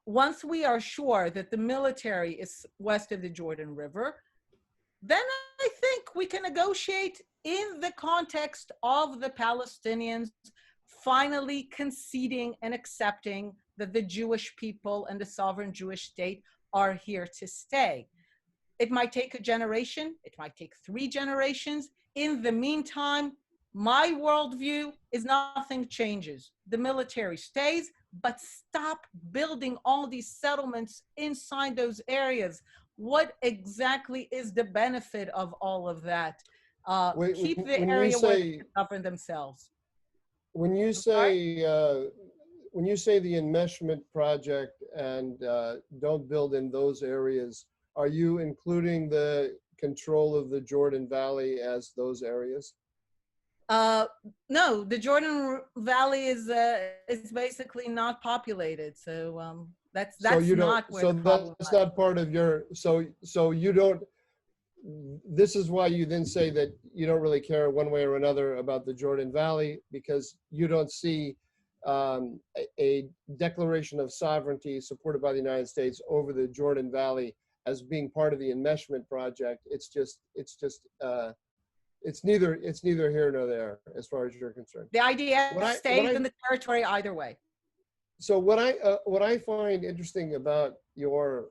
once we are sure that the military is west of the Jordan River, then I think we can negotiate in the context of the Palestinians finally conceding and accepting that the Jewish people and the sovereign Jewish state are here to stay. It might take a generation, it might take 3 generations. In the meantime, my worldview is nothing changes. The military stays, but stop building all these settlements inside those areas. What exactly is the benefit of all of that? Keep the area where they can govern themselves. When you say the enmeshment project and don't build in those areas, are you including the control of the Jordan Valley as those areas? No, the Jordan Valley is basically not populated, so that's so you not don't, where so the problem that's lies. not part of your. So you don't. This is why you then say that you don't really care one way or another about the Jordan Valley, because you don't see a declaration of sovereignty supported by the United States over the Jordan Valley as being part of the enmeshment project. It's neither here nor there as far as you're concerned. The IDF stays in the territory either way. So what I find interesting about your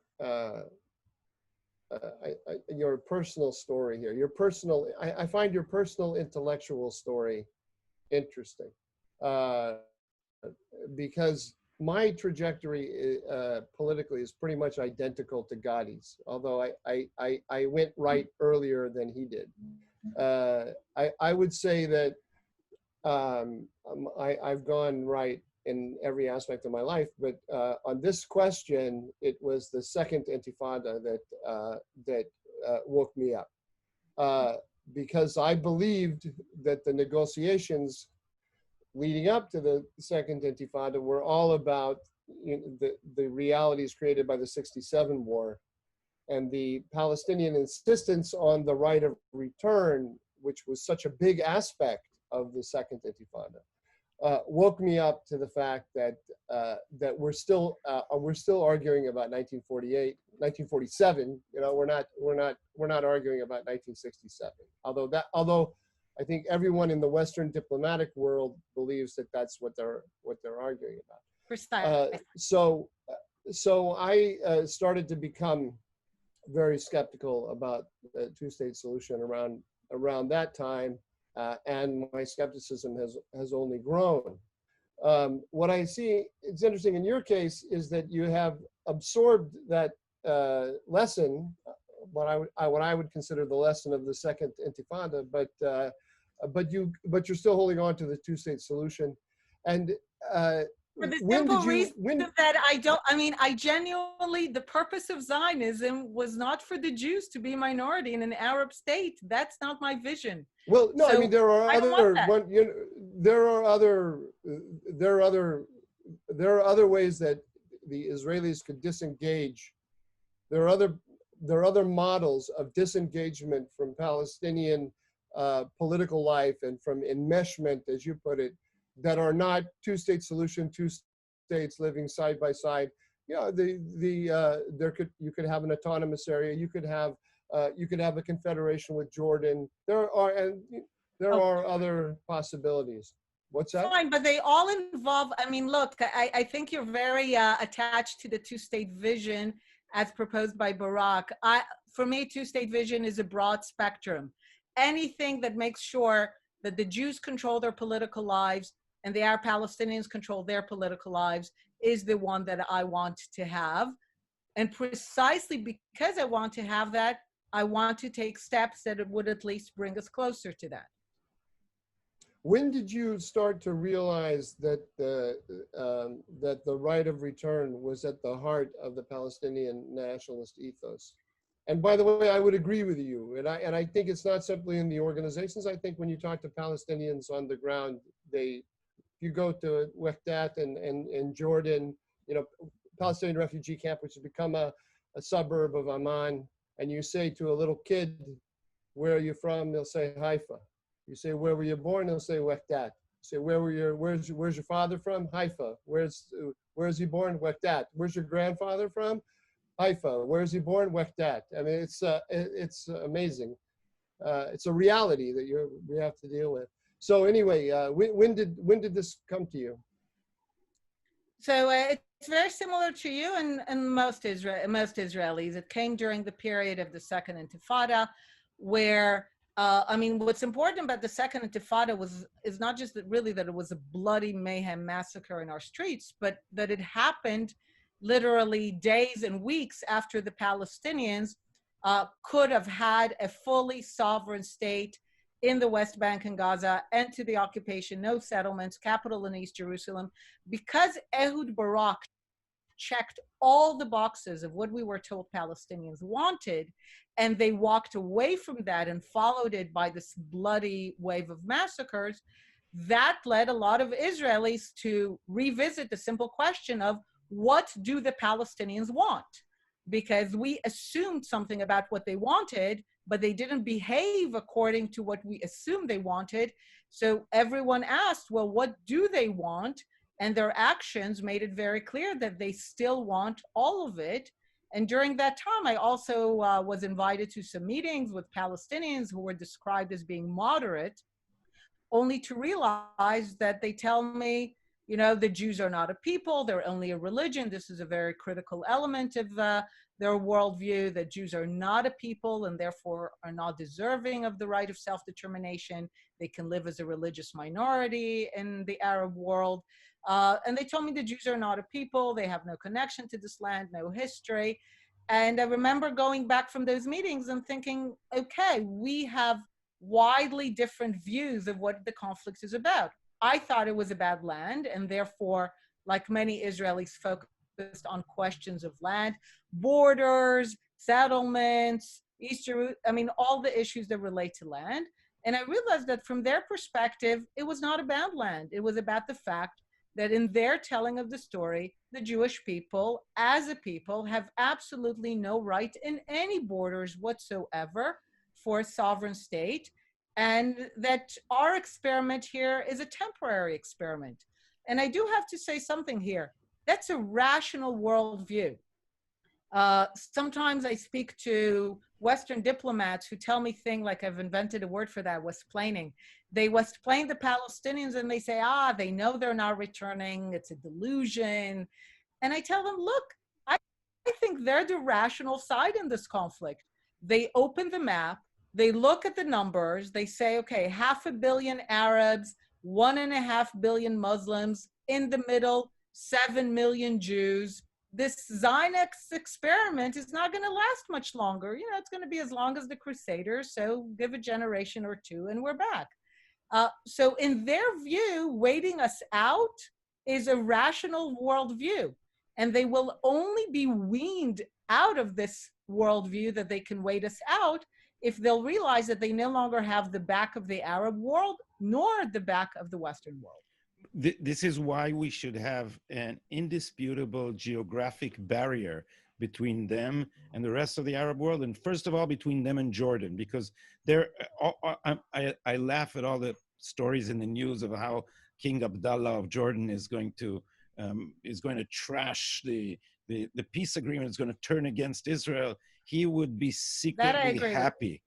personal story here, I find your personal intellectual story interesting, because my trajectory politically is pretty much identical to Gadi's, although I went right earlier than he did. I would say that I've gone right in every aspect of my life, but on this question, it was the second intifada that woke me up, because I believed that the negotiations leading up to the second intifada were all about the realities created by the '67 war, and the Palestinian insistence on the right of return, which was such a big aspect of the second intifada. Woke me up to the fact that that we're still arguing about 1948, 1947. You know, we're not arguing about 1967. Although I think everyone in the Western diplomatic world believes that that's what they're arguing about. Precisely. So I started to become very skeptical about the two-state solution around that time. And my skepticism has only grown. What I see, it's interesting in your case, is that you have absorbed that lesson, what I would consider the lesson of the second intifada, but you're still holding on to the two-state solution. And for the simple reason that I genuinely, the purpose of Zionism was not for the Jews to be a minority in an Arab state. That's not my vision. Well, no, so I mean, there are other ways that the Israelis could disengage. There are other models of disengagement from Palestinian political life and from enmeshment, as you put it, that are not two-state solution, two states living side by side. Yeah, you could have an autonomous area. You could have a confederation with Jordan. There are other possibilities. What's that? Fine, but they all involve. I mean, look, I think you're very attached to the two-state vision as proposed by Barak. For me, two-state vision is a broad spectrum. Anything that makes sure that the Jews control their political lives and the Arab Palestinians control their political lives is the one that I want to have. And precisely because I want to have that, I want to take steps that would at least bring us closer to that. When did you start to realize that the right of return was at the heart of the Palestinian nationalist ethos? And by the way, I would agree with you. And I think it's not simply in the organizations. I think when you talk to Palestinians on the ground, they you go to Wehdat in Jordan, you know, Palestinian refugee camp, which has become a suburb of Amman, and you say to a little kid, where are you from? They'll say Haifa. You say, where were you born? They'll say Wehdat. Say, where's your father from? Haifa. Where's he born? Wehdat. Where's your grandfather from? Haifa. Where's he born? Wehdat. I mean, it's amazing. It's a reality that we have to deal with. So anyway, when did this come to you? So it's very similar to you and most Israelis. It came during the period of the Second Intifada, where I mean, what's important about the Second Intifada is not just that really that it was a bloody mayhem massacre in our streets, but that it happened literally days and weeks after the Palestinians could have had a fully sovereign state in the West Bank and Gaza, and to the occupation, no settlements, capital in East Jerusalem, because Ehud Barak checked all the boxes of what we were told Palestinians wanted, and they walked away from that and followed it by this bloody wave of massacres. That led a lot of Israelis to revisit the simple question of, what do the Palestinians want? Because we assumed something about what they wanted, but they didn't behave according to what we assumed they wanted. So everyone asked, well, what do they want? And their actions made it very clear that they still want all of it. And during that time, I also was invited to some meetings with Palestinians who were described as being moderate, only to realize that they tell me, you know, the Jews are not a people, they're only a religion. This is a very critical element of their worldview, that Jews are not a people and therefore are not deserving of the right of self-determination. They can live as a religious minority in the Arab world. And they told me the Jews are not a people, they have no connection to this land, no history. And I remember going back from those meetings and thinking, okay, we have widely different views of what the conflict is about. I thought it was a bad land, and therefore, like many Israelis, focused on questions of land, borders, settlements, East Jerusalem, I mean, all the issues that relate to land. And I realized that from their perspective, it was not about land. It was about the fact that in their telling of the story, the Jewish people, as a people, have absolutely no right in any borders whatsoever for a sovereign state, and that our experiment here is a temporary experiment. And I do have to say something here. That's a rational worldview. Sometimes I speak to Western diplomats who tell me things like, I've invented a word for that, Westplaining. They Westplain the Palestinians and they say, they know they're not returning, it's a delusion. And I tell them, look, I think they're the rational side in this conflict. They open the map, they look at the numbers, they say, okay, 500 million Arabs, 1.5 billion Muslims, in the middle, 7 million Jews. This Zionist experiment is not going to last much longer. You know, it's going to be as long as the Crusaders, so give a generation or two and we're back. So in their view, waiting us out is a rational worldview. And they will only be weaned out of this worldview that they can wait us out if they'll realize that they no longer have the back of the Arab world nor the back of the Western world. This is why we should have an indisputable geographic barrier between them and the rest of the Arab world, and first of all between them and Jordan, because I laugh at all the stories in the news of how King Abdullah of Jordan is going to trash the peace agreement, is going to turn against Israel. He would be secretly happy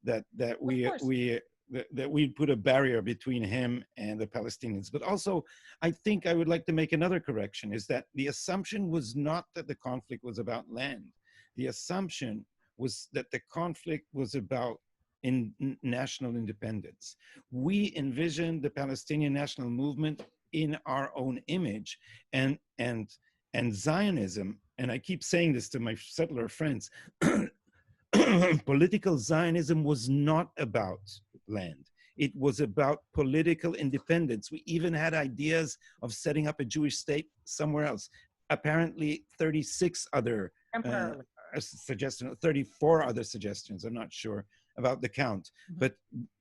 that we put a barrier between him and the Palestinians. But also, I think I would like to make another correction, is that the assumption was not that the conflict was about land. The assumption was that the conflict was about national independence. We envisioned the Palestinian national movement in our own image, and Zionism, and I keep saying this to my settler friends, political Zionism was not about land. It was about political independence. We even had ideas of setting up a Jewish state somewhere else. Apparently 36 other suggestions, 34 other suggestions, I'm not sure about the count. Mm-hmm.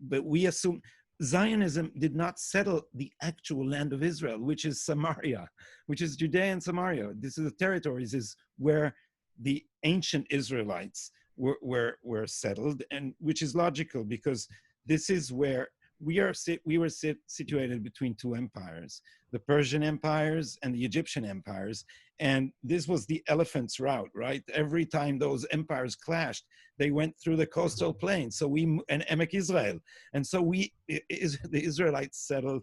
But we assume Zionism did not settle the actual land of Israel, which is Samaria, which is Judea and Samaria. This is the territories is where the ancient Israelites were settled, and which is logical because this is where we were situated between two empires, the Persian empires and the Egyptian empires. And this was the elephant's route, right? Every time those empires clashed, they went through the coastal plain. So and Emek Israel. And so the Israelites settled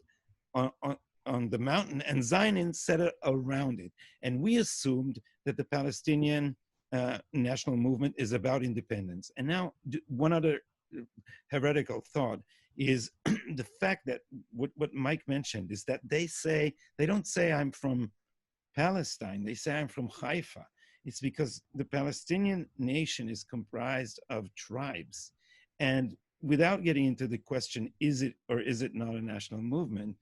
on the mountain, and Zionists settled around it. And we assumed that the Palestinian national movement is about independence. And now one other heretical thought is the fact that what Mike mentioned is that they don't say I'm from Palestine, they say I'm from Haifa. It's because the Palestinian nation is comprised of tribes. And without getting into the question, is it or is it not a national movement?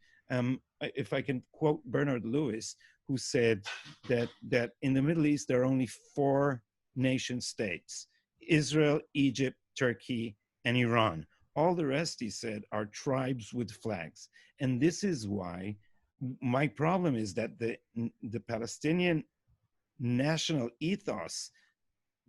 If I can quote Bernard Lewis, who said that in the Middle East, there are only 4 nation states: Israel, Egypt, Turkey, and Iran. All the rest, he said, are tribes with flags. And this is why my problem is that the Palestinian national ethos,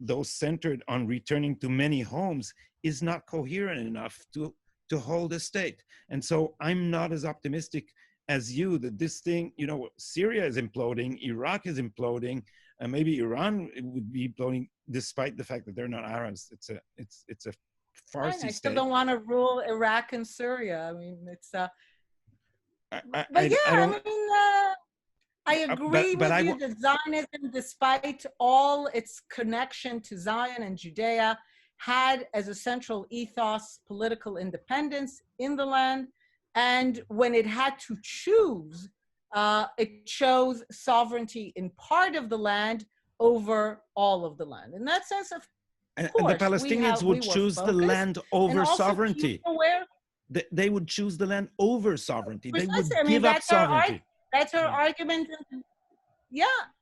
though centered on returning to many homes, is not coherent enough to hold a state. And so I'm not as optimistic as you that this thing, Syria is imploding, Iraq is imploding, and maybe Iran would be imploding despite the fact that they're not Arabs. It's a Farsi state. I still don't want to rule Iraq and Syria. I mean, it's I agree with you that Zionism, despite all its connection to Zion and Judea, had as a central ethos political independence in the land. And when it had to choose, it chose sovereignty in part of the land over all of the land. In that sense, of course, and the Palestinians would choose the land over sovereignty. They would choose the land over sovereignty. They would give up sovereignty. That's our argument.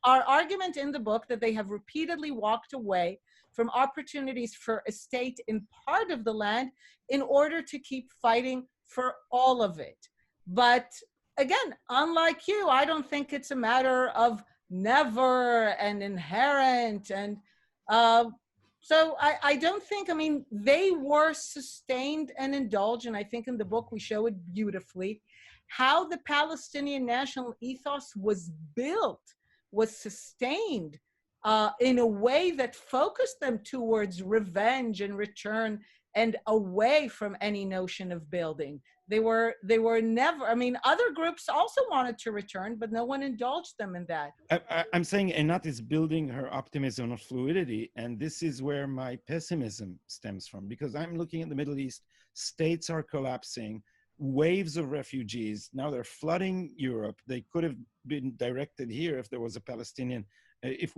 Our argument in the book that they have repeatedly walked away from opportunities for a state in part of the land in order to keep fighting for all of it. But again, unlike you, I don't think it's a matter of never and inherent. And so I don't think, they were sustained and indulged. And I think in the book we show it beautifully, how the Palestinian national ethos was built, was sustained in a way that focused them towards revenge and return and away from any notion of building. They were never, other groups also wanted to return, but no one indulged them in that. I'm saying Einat is building her optimism of fluidity, and this is where my pessimism stems from, because I'm looking at the Middle East, states are collapsing, waves of refugees, now they're flooding Europe. They could have been directed here if there was a Palestinian, if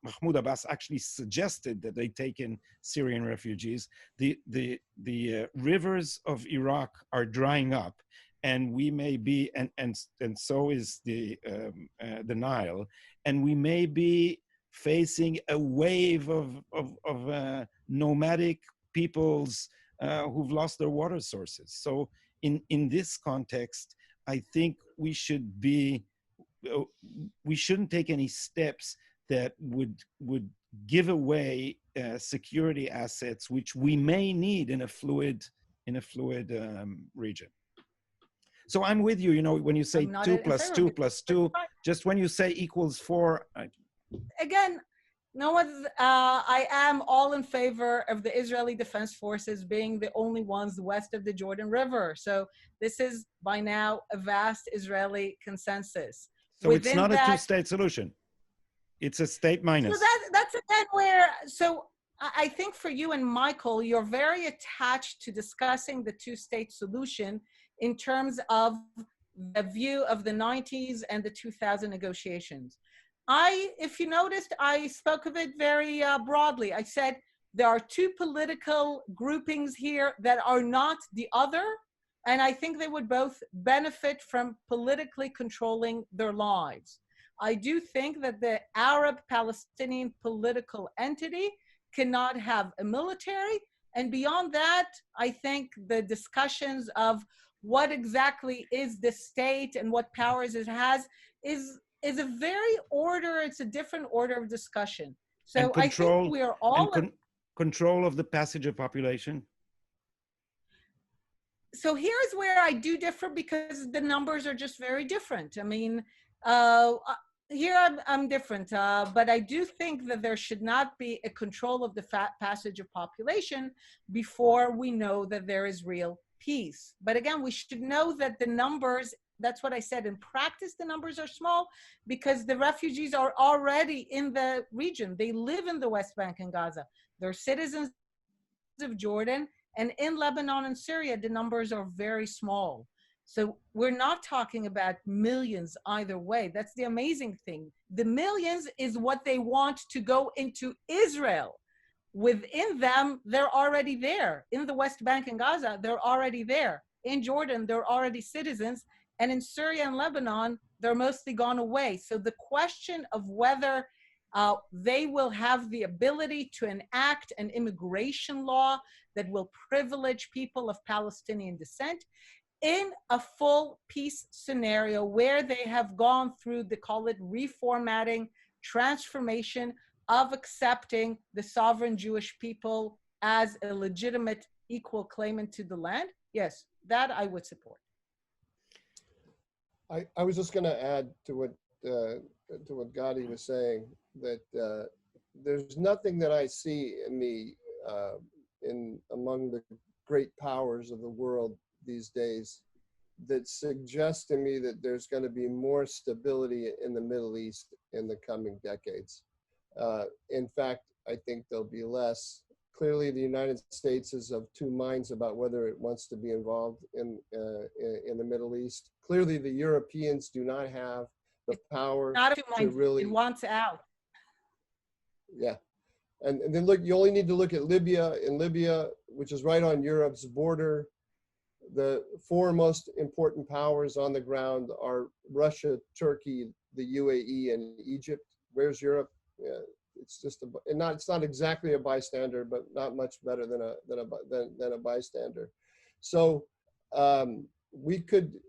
Mahmoud Abbas actually suggested that they take in Syrian refugees. The rivers of Iraq are drying up, and we may be, and so is the Nile, and we may be facing a wave of nomadic peoples who've lost their water sources. So in this context, I think we shouldn't take any steps that would give away security assets, which we may need in a fluid region. So I'm with you. When you say 2 + 2 + 2, just when you say equals 4. Again, I am all in favor of the Israeli Defense Forces being the only ones west of the Jordan River. So this is by now a vast Israeli consensus. So within it's not a 2-state solution. It's a state minus. So that's again where, so I think for you and Michael, you're very attached to discussing the 2-state solution in terms of the view of the 90s and the 2000 negotiations. If you noticed, I spoke of it very broadly. I said there are 2 political groupings here that are not the other, and I think they would both benefit from politically controlling their lives. I do think that the Arab-Palestinian political entity cannot have a military, And beyond that, I think the discussions of what exactly is the state and what powers it has is a very it's a different order of discussion. So And I think control we are all control of the passage of population. So here's where I do differ, because the numbers are just very different. I mean, here I'm different, but I do think that there should not be a control of the passage of population before we know that there is real peace. But again, we should know that the numbers, that's what I said, in practice, the numbers are small because the refugees are already in the region. They live in the West Bank and Gaza. They're citizens of Jordan. And in Lebanon and Syria, the numbers are very small. So we're not talking about millions either way. That's the amazing thing. The millions is what they want to go into Israel. Within them, they're already there. In the West Bank and Gaza, they're already there. In Jordan, they're already citizens. And in Syria and Lebanon, they're mostly gone away. So the question of whether they will have the ability to enact an immigration law that will privilege people of Palestinian descent in a full peace scenario where they have gone through the, call it, reformatting, transformation of accepting the sovereign Jewish people as a legitimate equal claimant to the land, yes, that I would support. I was just going to add to what Gadi was saying, that there's nothing that I see in among the great powers of the world these days that suggests to me that there's going to be more stability in the Middle East in the coming decades. In fact, I think there'll be less. Clearly, the United States is of two minds about whether it wants to be involved in the Middle East. Clearly, the Europeans do not have the power to really. It wants out. Yeah. And then look, you only need to look at Libya. In Libya, which is right on Europe's border, the four most important powers on the ground are Russia, Turkey, the UAE, and Egypt. Where's Europe? Yeah, it's just it's not exactly a bystander, but not much better than a bystander. So we could,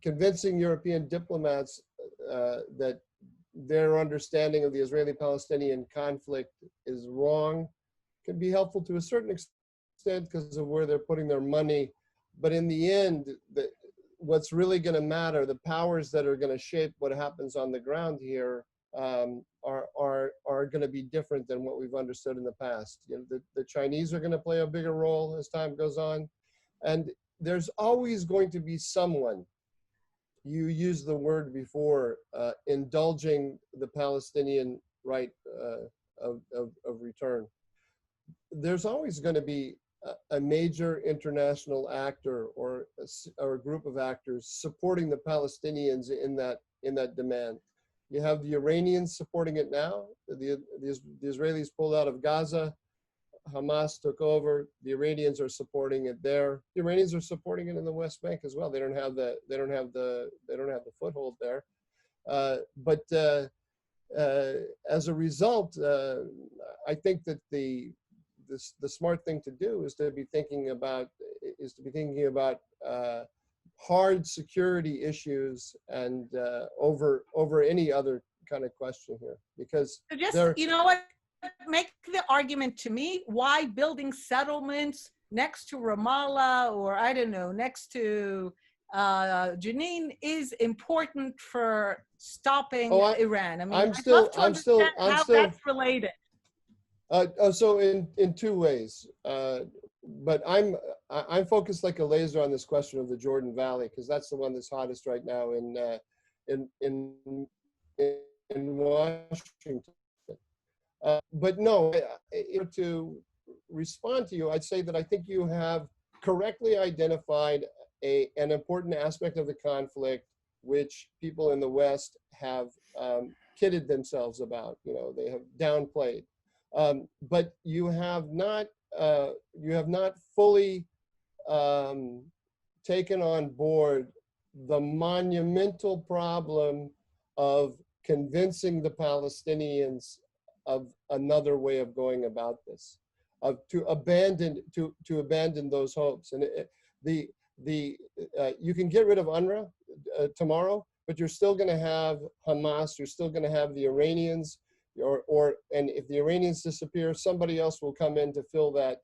convincing European diplomats that their understanding of the Israeli-Palestinian conflict is wrong can be helpful to a certain extent because of where they're putting their money. But in the end, what's really going to matter, the powers that are going to shape what happens on the ground here are going to be different than what we've understood in the past. The Chinese are going to play a bigger role as time goes on. And there's always going to be someone, you used the word before, indulging the Palestinian right of return. There's always going to be a major international actor or a group of actors supporting the Palestinians in that demand. You have the Iranians supporting it now. The Israelis pulled out of Gaza. Hamas took over. The Iranians are supporting it there. The Iranians are supporting it in the West Bank as well. They don't have the foothold there. But as a result, I think that the smart thing to do is to be thinking about hard security issues and over any other kind of question here, because so just make the argument to me why building settlements next to Ramallah or I don't know next to Jenin is important for stopping Iran. I mean, I'd love to understand how that's related. So in two ways, but I'm focused like a laser on this question of the Jordan Valley because that's the one that's hottest right now in Washington. But no, to respond to you, I'd say that I think you have correctly identified an important aspect of the conflict, which people in the West have kidded themselves about. They have downplayed. But you have not fully taken on board the monumental problem of convincing the Palestinians of another way of going about this. to abandon those hopes. And you can get rid of UNRWA tomorrow, but you're still going to have Hamas. You're still going to have the Iranians, and if the Iranians disappear, somebody else will come in to fill that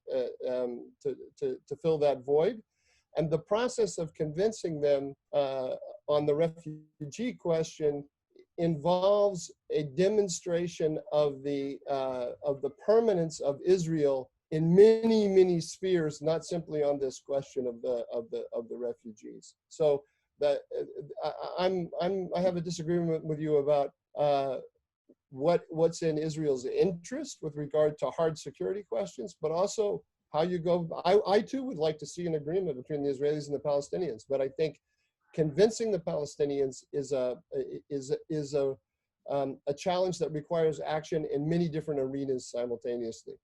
to fill that void. And the process of convincing them on the refugee question involves a demonstration of the permanence of Israel in many spheres, not simply on this question of the refugees. So that I have a disagreement with you about what's in Israel's interest with regard to hard security questions, but also how you go. I too would like to see an agreement between the Israelis and the Palestinians, but I think convincing the Palestinians is a challenge that requires action in many different arenas simultaneously.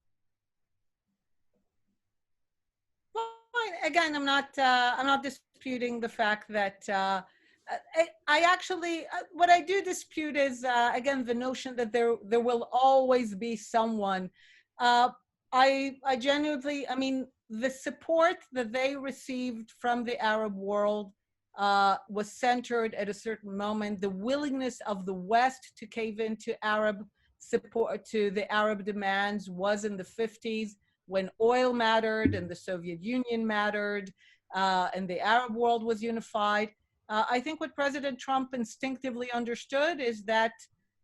Again, I'm not disputing the fact that I actually what I do dispute is again the notion that there will always be someone. I genuinely, I mean, the support that they received from the Arab world was centered at a certain moment. The willingness of the West to cave into Arab support, to the Arab demands, was in the 50s, when oil mattered and the Soviet Union mattered and the Arab world was unified. I think what President Trump instinctively understood is that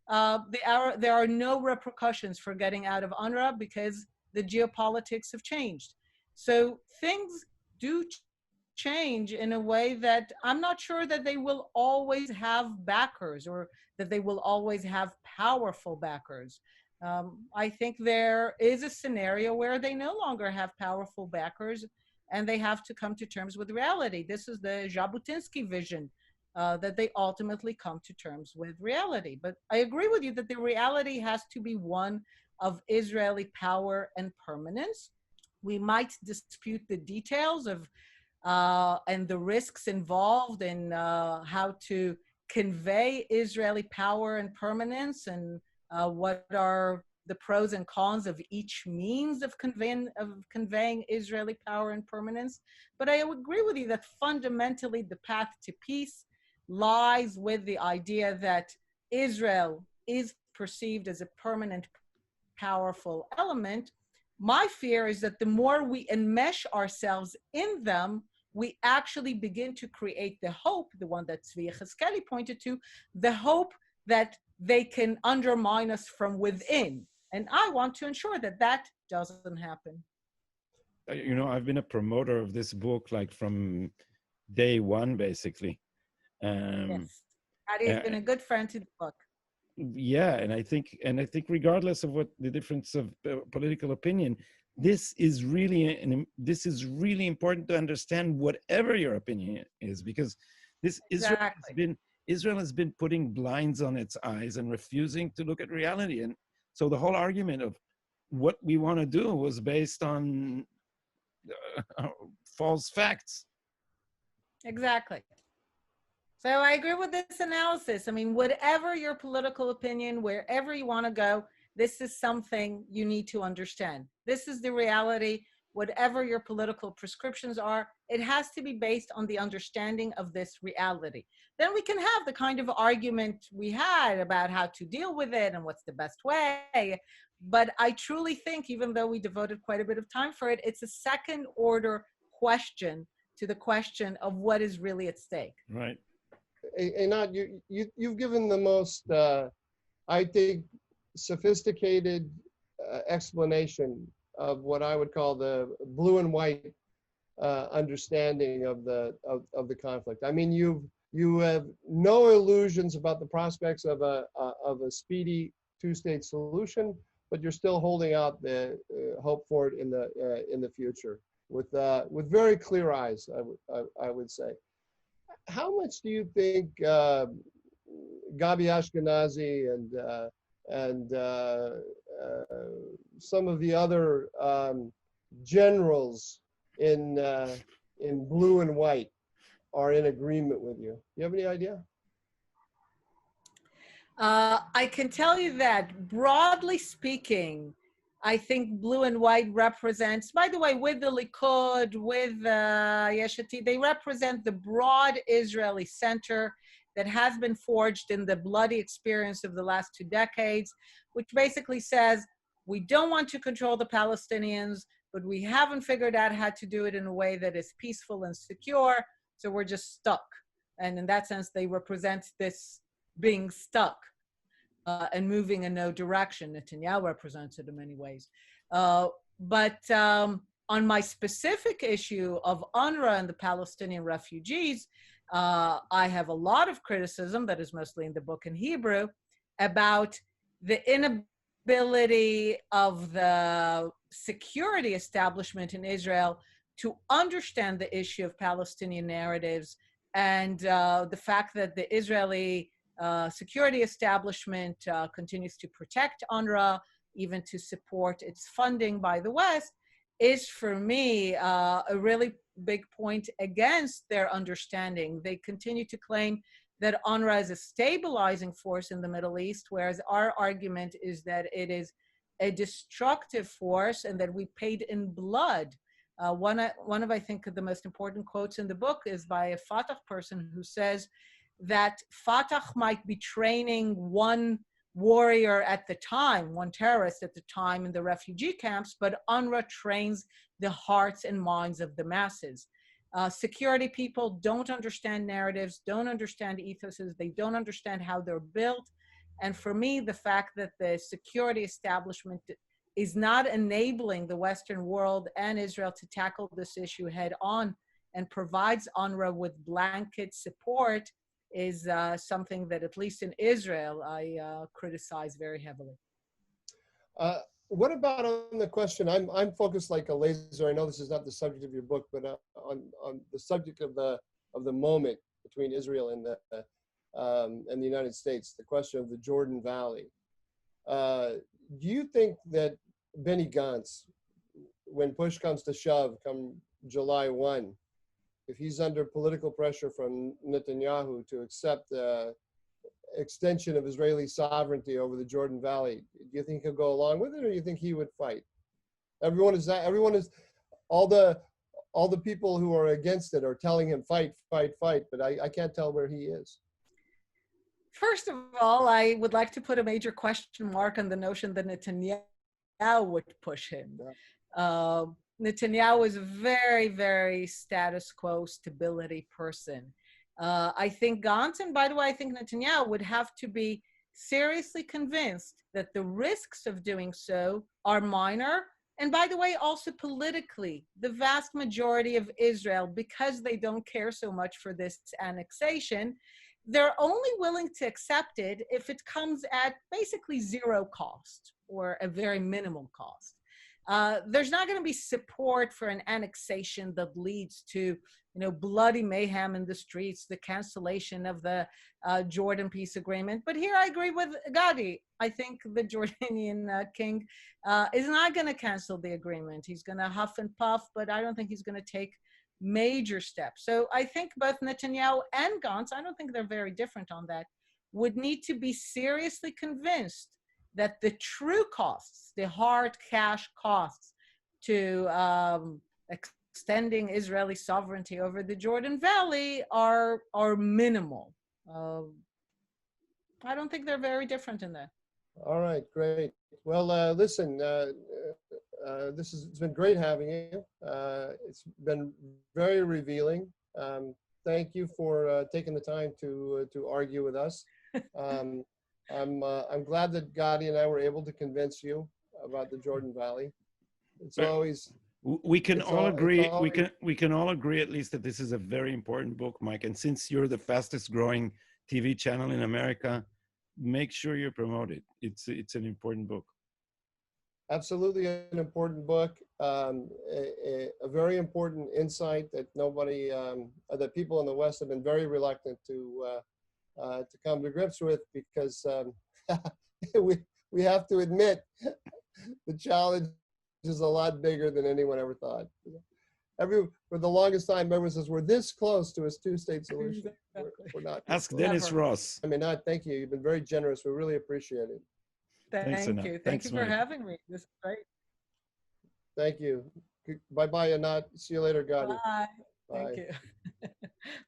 there are no repercussions for getting out of UNRWA because the geopolitics have changed. So things do change in a way that I'm not sure that they will always have backers, or that they will always have powerful backers. I think there is a scenario where they no longer have powerful backers and they have to come to terms with reality. This is the Jabotinsky vision, that they ultimately come to terms with reality. But I agree with you that the reality has to be one of Israeli power and permanence. We might dispute the details of and the risks involved in how to convey Israeli power and permanence, and what are the pros and cons of each means of conveying Israeli power and permanence. But I agree with you that fundamentally the path to peace lies with the idea that Israel is perceived as a permanent, powerful element. My fear is that the more we enmesh ourselves in them, we actually begin to create the hope, the one that Tzvi Yechezkeli pointed to, the hope that they can undermine us from within. And I want to ensure that that doesn't happen. You know, I've been a promoter of this book, like from day one, basically. Yes, Patty's been a good friend to the book. Yeah, and I think regardless of what the difference of political opinion, this is really important to understand, whatever your opinion is, because this Israel has been putting blinds on its eyes and refusing to look at reality. And so the whole argument of what we want to do was based on false facts. Exactly. So I agree with this analysis. I mean, whatever your political opinion, wherever you want to go, this is something you need to understand. This is the reality. Whatever your political prescriptions are, it has to be based on the understanding of this reality. Then we can have the kind of argument we had about how to deal with it and what's the best way. But I truly think, even though we devoted quite a bit of time for it, it's a second order question to the question of what is really at stake. Right. Einat, you've given the most, I think, sophisticated explanation of what I would call the blue and white understanding of the conflict. I mean, you have no illusions about the prospects of a speedy two-state solution, but you're still holding out the hope for it in the future with very clear eyes, I would say. How much do you think Gabi Ashkenazi and some of the other generals in blue and white are in agreement with you? You have any idea? I can tell you that, broadly speaking, I think blue and white represents, by the way, with the Likud, with Yesh Atid, they represent the broad Israeli center that has been forged in the bloody experience of the last 2 decades, which basically says, we don't want to control the Palestinians, but we haven't figured out how to do it in a way that is peaceful and secure, so we're just stuck. And in that sense, they represent this being stuck. And moving in no direction. Netanyahu represents it in many ways. But on my specific issue of UNRWA and the Palestinian refugees, I have a lot of criticism that is mostly in the book in Hebrew about the inability of the security establishment in Israel to understand the issue of Palestinian narratives and the fact that the Israeli security establishment continues to protect UNRWA, even to support its funding by the West, is for me a really big point against their understanding. They continue to claim that UNRWA is a stabilizing force in the Middle East, whereas our argument is that it is a destructive force and that we paid in blood. One of, I think, the most important quotes in the book is by a Fatah person who says that Fatah might be training one warrior at the time, one terrorist at the time in the refugee camps, but UNRWA trains the hearts and minds of the masses. Security people don't understand narratives, don't understand ethoses, they don't understand how they're built. And for me, the fact that the security establishment is not enabling the Western world and Israel to tackle this issue head on and provides UNRWA with blanket support is something that, at least in Israel, I criticize very heavily. What about on the question? I'm focused like a laser. I know this is not the subject of your book, but on the subject of the moment between Israel and the United States, the question of the Jordan Valley. Do you think that Benny Gantz, when push comes to shove, come July 1, if he's under political pressure from Netanyahu to accept the extension of Israeli sovereignty over the Jordan Valley, do you think he'll go along with it, or do you think he would fight? Everyone is all the people who are against it are telling him fight, fight, fight, but I can't tell where he is. First of all, I would like to put a major question mark on the notion that Netanyahu would push him. Yeah. Netanyahu is a very, very status quo stability person. I think Gantz, and by the way, I think Netanyahu would have to be seriously convinced that the risks of doing so are minor. And by the way, also politically, the vast majority of Israel, because they don't care so much for this annexation, they're only willing to accept it if it comes at basically zero cost or a very minimal cost. There's not going to be support for an annexation that leads to, bloody mayhem in the streets, the cancellation of the Jordan peace agreement. But here I agree with Gadi. I think the Jordanian king is not going to cancel the agreement. He's going to huff and puff, but I don't think he's going to take major steps. So I think both Netanyahu and Gantz, I don't think they're very different on that, would need to be seriously convinced that the true costs, the hard cash costs to extending Israeli sovereignty over the Jordan Valley are minimal. I don't think they're very different in that. All right, great. Well, listen, it's been great having you. It's been very revealing. Thank you for taking the time to argue with us. I'm glad that Gadi and I were able to convince you about the Jordan Valley. It's always. We can all agree. We can all agree, at least, that this is a very important book, Mike. And since you're the fastest growing TV channel in America, make sure you promote it. It's an important book. Absolutely an important book. A very important insight that that people in the West have been very reluctant to come to grips with, because we have to admit the challenge is a lot bigger than anyone ever thought. For the longest time, everyone says we're this close to a two-state solution. We're not. Ask Dennis Ross. I mean, thank you. You've been very generous. We really appreciate it. Thank you. Thank you for having me. This is great. Thank you. Bye-bye, Anat. See you later, Gadi. Bye. Thank Bye. you.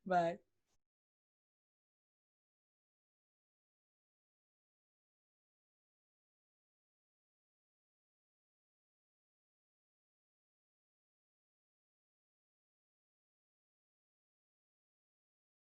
Bye.